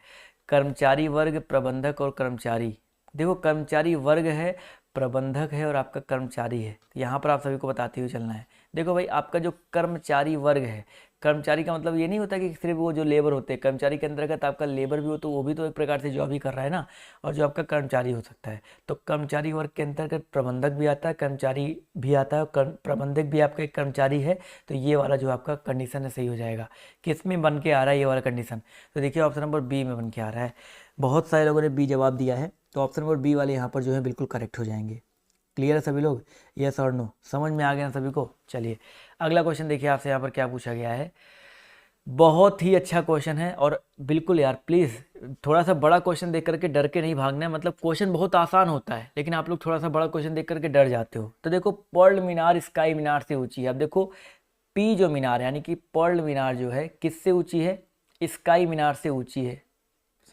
कर्मचारी वर्ग, प्रबंधक और कर्मचारी। देखो, कर्मचारी वर्ग है, प्रबंधक है, और आपका कर्मचारी है। यहाँ पर आप सभी को बताते हुए चलना है। देखो भाई, आपका जो कर्मचारी वर्ग है, कर्मचारी का मतलब ये नहीं होता कि सिर्फ वो जो लेबर होते हैं, कर्मचारी के अंतर्गत आपका लेबर भी हो, तो वो भी तो एक प्रकार से जॉब ही कर रहा है ना, और जो आपका कर्मचारी हो सकता है। तो कर्मचारी वर्ग के अंतर्गत प्रबंधक भी आता है, कर्मचारी भी आता है, और प्रबंधक भी आपका एक कर्मचारी है। तो ये वाला जो आपका कंडीशन है सही हो जाएगा। किस में बन के आ रहा है ये वाला कंडीशन? तो देखिए, ऑप्शन नंबर बी में बन के आ रहा है। बहुत सारे लोगों ने बी जवाब दिया है, तो ऑप्शन नंबर बी वाले यहाँ पर जो है बिल्कुल करेक्ट हो जाएंगे। क्लियर है सभी लोग? यस और नो समझ में आ गया ना सभी को? चलिए अगला क्वेश्चन देखिए, आपसे यहाँ पर क्या पूछा गया है। बहुत ही अच्छा क्वेश्चन है, और बिल्कुल यार प्लीज़ थोड़ा सा बड़ा क्वेश्चन देख करके डर के नहीं भागना है। मतलब क्वेश्चन बहुत आसान होता है, लेकिन आप लोग थोड़ा सा बड़ा क्वेश्चन देख करके डर जाते हो। तो देखो, पर्ल मीनार स्काई मीनार से ऊंची है। अब देखो, पी जो मीनार है यानी कि पर्ल मीनार जो है किससे ऊंची है, स्काई मीनार से ऊंची है।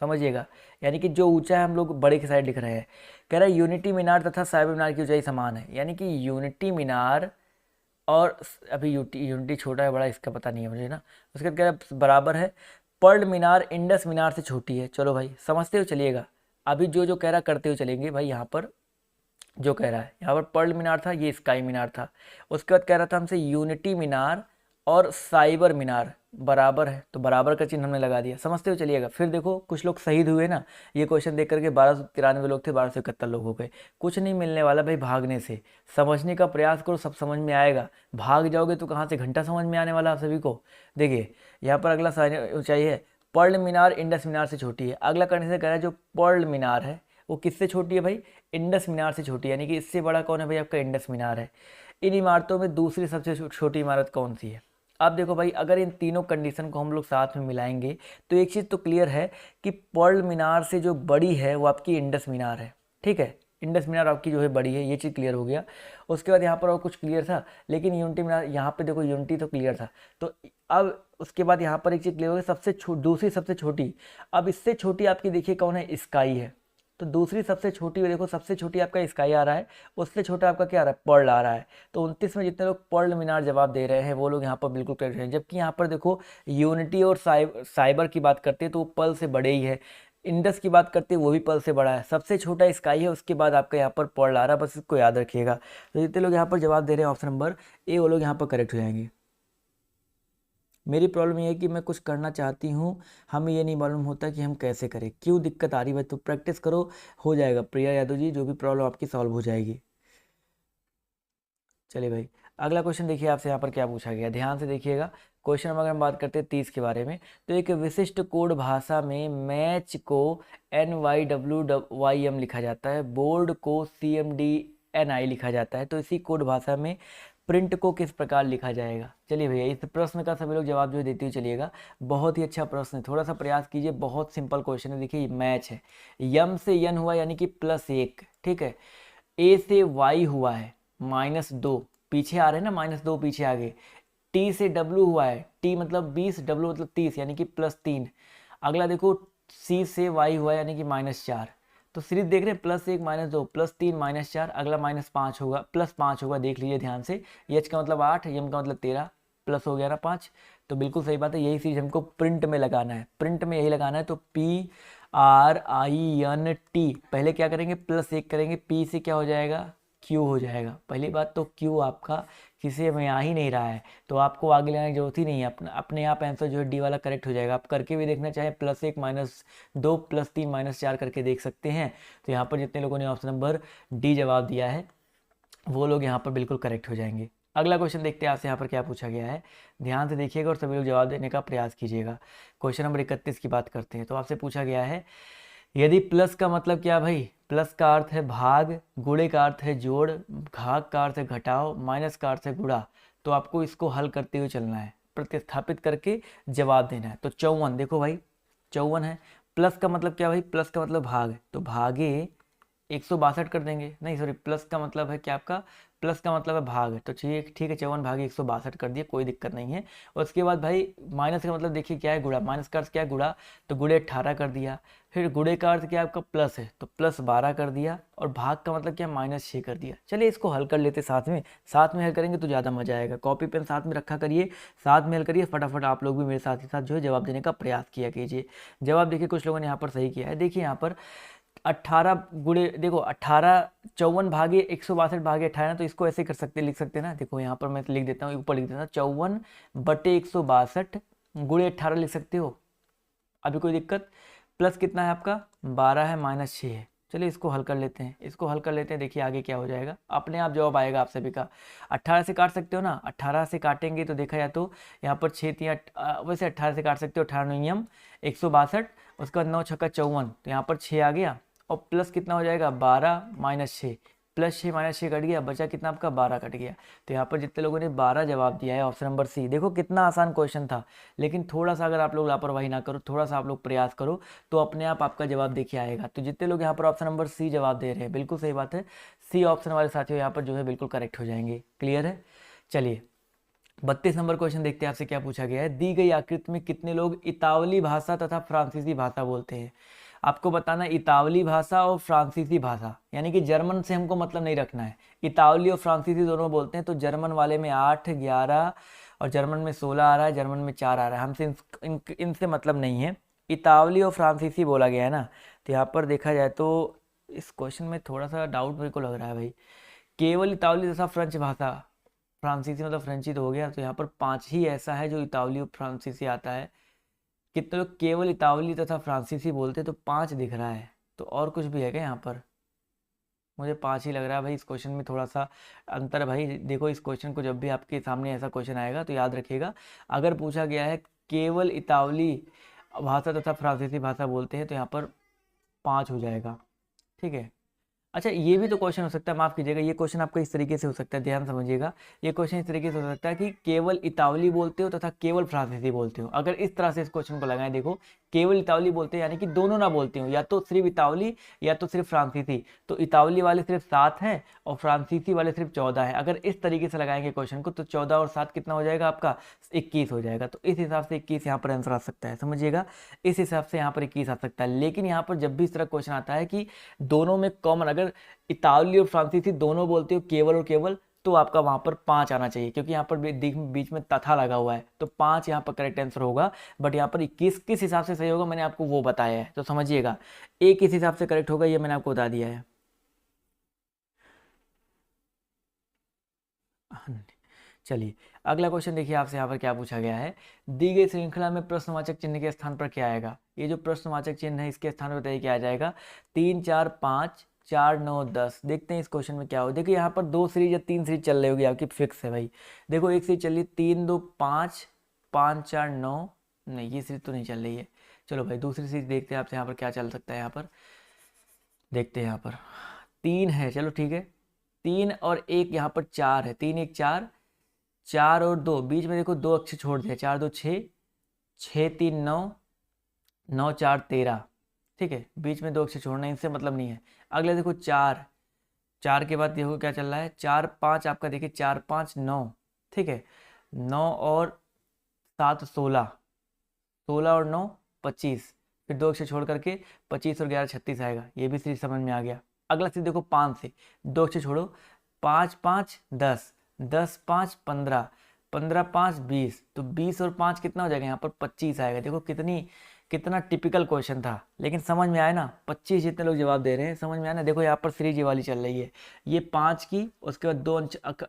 समझिएगा, यानी कि जो ऊंचा है हम लोग बड़े के साइड लिख रहे हैं। कह रहा है यूनिटी मीनार तथा साइबर मीनार की ऊंचाई समान है, यानी कि यूनिटी मीनार और अभी यूनिटी छोटा है बड़ा इसका पता नहीं है मुझे ना। उसके बाद कह रहा है बराबर है। पर्ल मीनार इंडस मीनार से छोटी है। चलो भाई समझते हो चलिएगा, अभी जो जो कह रहा करते हुए चलेंगे भाई। यहाँ पर जो कह रहा है, यहाँ पर पर्ल मीनार था, ये स्काई मीनार था। उसके बाद कह रहा था हमसे यूनिटी मीनार और साइबर मीनार बराबर है, तो बराबर का चिन्ह हमने लगा दिया। समझते हो चलिएगा। फिर देखो, कुछ लोग शहीद हुए ना ये क्वेश्चन देख करके। 1293 लोग थे, 1271 लोग हो गए। कुछ नहीं मिलने वाला भाई भागने से। समझने का प्रयास करो, सब समझ में आएगा। भाग जाओगे तो कहाँ से घंटा समझ में आने वाला आप सभी को। देखिए यहाँ पर अगला ऊंचाई है, पर्ल मीनार इंडस मीनार से छोटी है। अगला कंडीशन कह रहा है जो पर्ल मीनार है वो किससे छोटी है भाई, इंडस मीनार से छोटी है। यानी कि इससे बड़ा कौन है भाई, आपका इंडस मीनार है। इन इमारतों में दूसरी सबसे छोटी इमारत कौन सी है? अब देखो भाई, अगर इन तीनों कंडीशन को हम लोग साथ में मिलाएंगे तो एक चीज़ तो क्लियर है कि पर्ल मीनार से जो बड़ी है वो आपकी इंडस मीनार है। ठीक है, इंडस मीनार आपकी जो है बड़ी है, ये चीज़ क्लियर हो गया। उसके बाद यहाँ पर और कुछ क्लियर था, लेकिन यूनिटी मीनार यहाँ पे देखो, यूनिटी तो क्लियर था। तो अब उसके बाद यहाँ पर एक चीज़ क्लियर हो गई, दूसरी सबसे छोटी। अब इससे छोटी आपकी देखिए कौन है, स्काई है। तो दूसरी सबसे छोटी देखो, सबसे छोटी आपका स्काई आ रहा है, उससे छोटा आपका क्या आ रहा है, पर्ल आ रहा है। तो 29 में जितने लोग पर्ल मीनार जवाब दे रहे हैं वो लोग यहाँ पर बिल्कुल करेक्ट हैं। जबकि यहाँ पर देखो, यूनिटी और साइबर की बात करते हैं तो वो पर्ल से बड़े ही है। इंडस की बात करते हैं वो भी पर्ल से बड़ा है। सबसे छोटा स्काई है, उसके बाद आपका यहाँ पर पर्ल आ रहा है, बस इसको याद रखिएगा। तो जितने लोग यहाँ पर जवाब दे रहे हैं ऑप्शन नंबर ए, वो लोग यहाँ पर करेक्ट हो जाएंगे। मेरी प्रॉब्लम ये है कि मैं कुछ करना चाहती हूँ, हमें ये नहीं मालूम होता कि हम कैसे करें। क्यों दिक्कत आ रही है? तो प्रैक्टिस करो, हो जाएगा। प्रिया यादव जी, जो भी प्रॉब्लम आपकी सॉल्व हो जाएगी। चलिए भाई अगला क्वेश्चन देखिए, आपसे यहाँ पर क्या पूछा गया, ध्यान से देखिएगा। क्वेश्चन अगर हम बात करते हैं 30 के बारे में, तो एक विशिष्ट कोड भाषा में मैच को NYWYM लिखा जाता है, बोर्ड को CMDNI लिखा जाता है। तो इसी कोड भाषा में प्रिंट को किस प्रकार लिखा जाएगा। चलिए भैया इस प्रश्न का सभी लोग जवाब जो देते हुए चलिएगा। बहुत ही अच्छा प्रश्न है, थोड़ा सा प्रयास कीजिए, बहुत सिंपल क्वेश्चन है। देखिए मैच है, यम से यन हुआ यानी कि +1, ठीक है। ए से वाई हुआ है -2, पीछे आ रहे हैं ना, -2 पीछे आ गए। टी से डब्ल्यू हुआ है, टी मतलब 20, डब्ल्यू मतलब 30 यानी कि +3। अगला देखो सी से वाई हुआ है यानी कि -4। तो सीरीज देख रहे हैं, +1 -2 +3 -4, अगला -5 होगा, +5 होगा, देख लीजिए ध्यान से। एच का मतलब 8, यम का मतलब 13, प्लस हो गया ना 5। तो बिल्कुल सही बात है, यही सीरीज हमको प्रिंट में लगाना है, प्रिंट में यही लगाना है। तो PRINT, पहले क्या करेंगे, +1 करेंगे, P से क्या हो जाएगा, Q हो जाएगा। पहली बात तो Q आपका किसी में आ ही नहीं रहा है, तो आपको आगे लेने की जरूरत ही नहीं है, अपने आप आंसर जो है डी वाला करेक्ट हो जाएगा। आप करके भी देखना चाहे, +1 -2 +3 -4 करके देख सकते हैं। तो यहाँ पर जितने लोगों ने ऑप्शन नंबर डी जवाब दिया है वो लोग यहाँ पर बिल्कुल करेक्ट हो जाएंगे। अगला क्वेश्चन देखते हैं आपसे यहाँ पर क्या पूछा गया है, ध्यान से देखिएगा और सभी लोग जवाब देने का प्रयास कीजिएगा। क्वेश्चन नंबर 31 की बात करते हैं। तो आपसे पूछा गया है, यदि प्लस का मतलब क्या भाई, प्लस का अर्थ है भाग, गुणे का अर्थ है जोड़, भाग का अर्थ है घटाओ, माइनस का अर्थ है गुणा, तो आपको इसको हल करते हुए चलना है, प्रतिस्थापित करके जवाब देना है। तो 54, देखो भाई 54 है। प्लस का मतलब क्या भाई, प्लस का मतलब भाग, तो भागे 162 कर देंगे, नहीं सॉरी, प्लस का मतलब है क्या आपका, प्लस का मतलब है भाग, तो ठीक ठीक है 54 भागे 162 कर दिए, कोई दिक्कत नहीं है। और उसके बाद भाई माइनस का मतलब देखिए क्या है, गुणा, माइनस का अर्थ क्या है गुणा, तो गुणे 18 कर दिया। फिर गुणे का अर्थ क्या है आपका प्लस है, तो +12 कर दिया। और भाग का मतलब क्या, -6 कर दिया। चलिए इसको हल कर लेते साथ में हल करेंगे तो ज़्यादा मजा आएगा। कॉपी पेन साथ में रखा करिए, साथ में हल करिए, फटाफट आप लोग भी मेरे साथ ही साथ जो है जवाब देने का प्रयास किया कीजिए। जवाब देखिए कुछ लोगों ने यहाँ पर सही किया है। देखिए यहाँ पर 18 गुणे, देखो 18, 54 भागे 162 भागे 18, तो इसको ऐसे कर सकते, लिख सकते हैं ना। देखो यहाँ पर मैं लिख देता हूँ, ऊपर लिख देता हूँ 54/162 गुणे 18 लिख सकते हो, अभी कोई दिक्कत। प्लस कितना है आपका 12 है, -6 है। चलिए इसको हल कर लेते हैं, इसको हल कर लेते हैं, देखिए आगे क्या हो जाएगा, अपने आप जवाब आएगा आप सभी का। 18 से काट सकते हो ना, 18 से काटेंगे तो देखा जाए तो यहाँ पर 6 वैसे 18 से काट सकते हो, 18 नियम 162, उसके बाद 9 छक्का 54, तो यहाँ पर 6 आ गया। और प्लस कितना हो जाएगा 12 -6, +6 -6 कट गया, बचा कितना आपका 12 कट गया। तो यहाँ पर जितने लोगों ने 12 जवाब दिया है, ऑप्शन नंबर सी। देखो कितना आसान क्वेश्चन था, लेकिन थोड़ा सा अगर आप लोग लापरवाही ना करो, थोड़ा सा आप लोग प्रयास करो, तो अपने आप आपका जवाब देखिए आएगा। तो जितने लोग यहाँ पर ऑप्शन नंबर सी जवाब दे रहे हैं, बिल्कुल सही बात है, सी ऑप्शन वाले साथियों यहाँ पर जो है बिल्कुल करेक्ट हो जाएंगे। क्लियर है। चलिए 32 नंबर क्वेश्चन देखते हैं आपसे क्या पूछा गया है। दी गई आकृति में कितने लोग इतावली भाषा तथा फ्रांसीसी भाषा बोलते हैं। आपको बताना है इतावली भाषा और फ्रांसीसी भाषा, यानी कि जर्मन से हमको मतलब नहीं रखना है, इतावली और फ्रांसीसी दोनों बोलते हैं। तो जर्मन वाले में 8, 11 और जर्मन में 16 आ रहा है, जर्मन में 4 आ रहा है, हमसे इनसे मतलब नहीं है। इतावली और फ्रांसीसी बोला गया है ना। तो यहाँ पर देखा जाए तो इस क्वेश्चन में थोड़ा सा डाउट मेरे को लग रहा है भाई। केवल इतावली तथा फ्रेंच भाषा, फ्रांसीसी मतलब फ्रेंची तो हो गया, तो यहाँ पर 5 ही ऐसा है जो इतावली और फ्रांसीसी आता है। कितने लोग केवल इतावली तथा फ्रांसीसी बोलते हैं, तो 5 दिख रहा है। तो और कुछ भी है क्या यहाँ पर, मुझे 5 ही लग रहा है भाई। इस क्वेश्चन में थोड़ा सा अंतर है भाई। देखो इस क्वेश्चन को जब भी आपके सामने ऐसा क्वेश्चन आएगा तो याद रखिएगा, अगर पूछा गया है केवल इतावली भाषा तथा फ्रांसीसी भाषा बोलते हैं, तो यहाँ पर 5 हो जाएगा, ठीक है। अच्छा ये भी तो क्वेश्चन हो सकता है, माफ कीजिएगा, ये क्वेश्चन आपका इस तरीके से हो सकता है, ध्यान समझिएगा। ये क्वेश्चन इस तरीके से हो सकता है कि केवल इतावली बोलते हो तथा केवल फ्रांसीसी बोलते हो। अगर इस तरह से इस क्वेश्चन को लगाएं, देखो केवल इतावली बोलते हैं यानी कि दोनों ना बोलते हो, या तो सिर्फ इतावली या तो सिर्फ फ्रांसीसी। तो इतावली वाले सिर्फ 7 हैं और फ्रांसीसी वाले सिर्फ 14 हैं। अगर इस तरीके से लगाएंगे क्वेश्चन को, तो 14 और 7 कितना हो जाएगा आपका 21 हो जाएगा। तो इस हिसाब से 21 यहाँ पर आंसर आ सकता है, समझिएगा, इस हिसाब से यहाँ पर 21 आ सकता है। लेकिन यहाँ पर जब भी इस तरह क्वेश्चन आता है कि दोनों में कॉमन, अगर इतावली और फ्रांसीसी दोनों बोलते हो केवल और केवल, तो आपका वहां पर 5 आना चाहिए, क्योंकि यहाँ पर बीच में तथा लगा हुआ है, तो 5 यहाँ पर करेक्ट आंसर होगा। बट यहाँ पर 21 किस हिसाब से सही होगा मैंने आपको वो बताया है, तो समझिएगा। एक किस हिसाब से करेक्ट होगा ये मैंने आपको बता दिया है। चलिए अगला क्वेश्चन देखिए आपसे यहाँ पर क्या पूछा गया है। दी गई श्रृंखला में प्रश्नवाचक चिन्ह के स्थान पर क्या आएगा। ये जो प्रश्नवाचक चिन्ह है इसके स्थान पर बताइए क्या आ जाएगा। 3, 4, 5, 4, 9, 10। देखते हैं इस क्वेश्चन में क्या हो। देखिए यहाँ पर 2 सीरीज या 3 सीरीज चल रही होगी आपकी, फिक्स है भाई। देखो एक सीरीज चल रही 3, 2, 5, 5, 4, 9, नहीं ये सीरीज तो नहीं चल रही है। चलो भाई दूसरी सीरीज देखते हैं आपसे यहाँ पर क्या चल सकता है। यहाँ पर देखते हैं, यहाँ पर 3 है, चलो ठीक है, 3 और 1 यहाँ पर 4 है, 3, 1, 4, 4 और 2, बीच में देखो 2 अक्षर छोड़ दिया, 4 2 6, 6 3 9, 9 4 13, ठीक है, बीच में 2 अक्षर छोड़ना, इनसे मतलब नहीं है। अगले देखो 4, 4 के बाद देखो क्या चल रहा है, 4 5 आपका देखिए 4 5 9, ठीक है, 9 और 7 16, 16 और 9 25, फिर 2 अक्षर छोड़ करके 25 और 11 36 आएगा, ये भी सीरीज समझ में आ गया। अगला सीरीज देखो 5 से 2 अक्षर छोड़ो, 5 5 10, 10 5 15, 15 5 20, तो 20 और 5 कितना हो जाएगा, यहाँ पर 25 आएगा। देखो कितना टिपिकल क्वेश्चन था, लेकिन समझ में आया ना, 25 जितने लोग जवाब दे रहे हैं, समझ में आया ना। देखो यहाँ पर सीरीज ये वाली चल रही है, ये 5 की, उसके बाद 2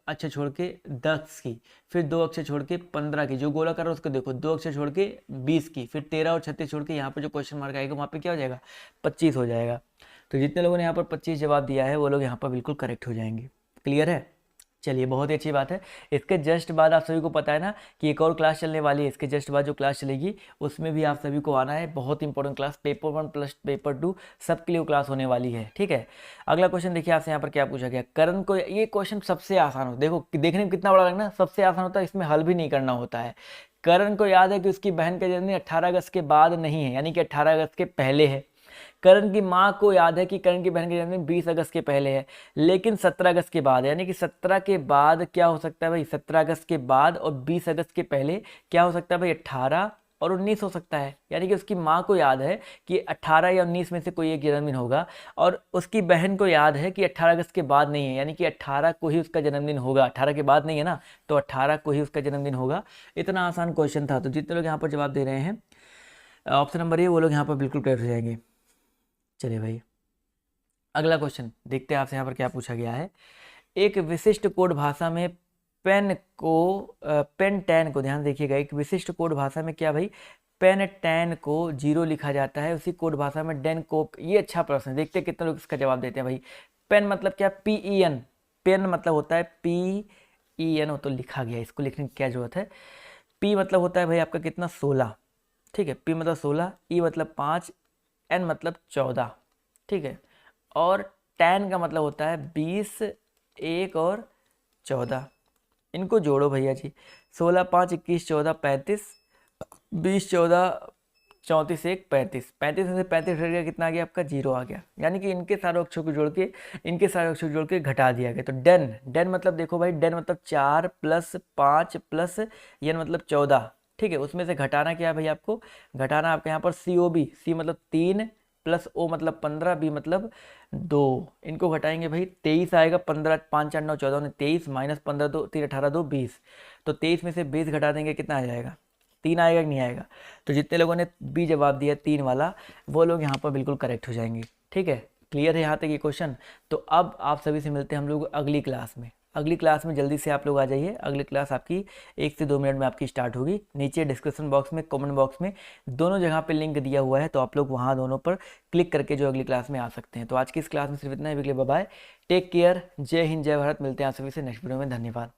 अक्षर छोड़ के 10 की, फिर 2 अक्षर छोड़ के 15 की, जो गोला कर रहा है उसको देखो, 2 अक्षर छोड़ के 20 की, फिर 13 और 36 छोड़ के यहाँ पर जो क्वेश्चन मार्क आएगा वहाँ पर क्या हो जाएगा, 25 हो जाएगा। तो जितने लोगों ने यहाँ पर 25 जवाब दिया है वो लोग यहाँ पर बिल्कुल करेक्ट हो जाएंगे। क्लियर है? चलिए, बहुत ही अच्छी बात है। इसके जस्ट बाद आप सभी को पता है ना कि एक और क्लास चलने वाली है, इसके जस्ट बाद जो क्लास चलेगी उसमें भी आप सभी को आना है। बहुत important class, paper 1 plus paper 2 सबके लिए वो क्लास होने वाली है, ठीक है। अगला क्वेश्चन देखिए आपसे यहाँ पर क्या पूछा गया, करण को, ये क्वेश्चन सबसे आसान हो, देखो देखने में कितना बड़ा लगना, सबसे आसान होता है, इसमें हल भी नहीं करना होता है। करण को याद है कि उसकी बहन का जन्मदिन 18 अगस्त के बाद नहीं है, यानी कि 18 अगस्त के पहले है। करण की माँ को याद है कि करण की बहन का जन्मदिन 20 अगस्त के पहले है, लेकिन 17 अगस्त के बाद, यानी कि 17 के बाद क्या हो सकता है भाई, 17 अगस्त के बाद और 20 अगस्त के पहले क्या हो सकता है भाई, 18 और 19 हो सकता है। यानी कि उसकी माँ को याद है कि 18 या 19 में से कोई एक जन्मदिन होगा, और उसकी बहन को याद है कि 18 अगस्त के बाद नहीं है, यानी कि 18 को ही उसका जन्मदिन होगा। 18 के बाद नहीं है ना, तो 18 को ही उसका जन्मदिन होगा। इतना आसान क्वेश्चन था। तो जितने लोग यहाँ पर जवाब दे रहे हैं ऑप्शन नंबर ए, वो लोग यहाँ पर बिल्कुल करेक्ट हो जाएंगे। चलिए भाई, अगला क्वेश्चन देखते हैं आपसे यहाँ पर क्या पूछा गया है। एक विशिष्ट कोड भाषा में पेन टैन को, ध्यान देखिएगा, एक विशिष्ट कोड भाषा में क्या भाई, पेन टैन को 0 लिखा जाता है, उसी कोड भाषा में डेन को, ये अच्छा प्रश्न है, देखते हैं कितने लोग इसका जवाब देते हैं भाई। पेन मतलब क्या, PEN, पेन मतलब होता है PEN, वो तो लिखा गया, इसको लिखने की क्या जरूरत है। P मतलब होता है भाई आपका कितना, 16, ठीक है, P मतलब 16, E मतलब 5, N मतलब 14, ठीक है, और टैन का मतलब होता है 20, 1 और 14, इनको जोड़ो भैया जी, 16 5 21 14 35, 20 14 34 1 35, 35 में से 35 हट गया, कितना आ गया आपका, 0 आ गया। यानी कि इनके सारे अक्षरों को जोड़ के, इनके सारे अक्षरों को जोड़ के घटा दिया गया। तो डेन मतलब देखो भाई, डेन मतलब 4 + 5 + n मतलब 14, ठीक है, उसमें से घटाना क्या है भाई, आपको घटाना आपके यहाँ पर COB, C मतलब 3 + O मतलब 15, B मतलब 2, इनको घटाएंगे भाई 23 आएगा, 15 5 4 9 14 23, -15 2 3 18 2 20, तो 23 में से 20 घटा देंगे, कितना आ जाएगा, 3 आएगा कि नहीं आएगा। तो जितने लोगों ने बी जवाब दिया 3 वाला, वो लोग यहाँ पर बिल्कुल करेक्ट हो जाएंगे, ठीक है। क्लियर है यहाँ तक ये क्वेश्चन। तो अब आप सभी से मिलते हैं हम लोग अगली क्लास में। अगली क्लास में जल्दी से आप लोग आ जाइए, अगली क्लास आपकी 1 से 2 मिनट में आपकी स्टार्ट होगी। नीचे डिस्क्रिप्शन बॉक्स में, कमेंट बॉक्स में दोनों जगह पे लिंक दिया हुआ है, तो आप लोग वहाँ दोनों पर क्लिक करके जो अगली क्लास में आ सकते हैं। तो आज की इस क्लास में सिर्फ इतना ही। बाय बाय, टेक केयर, जय हिंद जय भारत। मिलते हैं आप सभी से नेक्स्ट वीडियो में। धन्यवाद।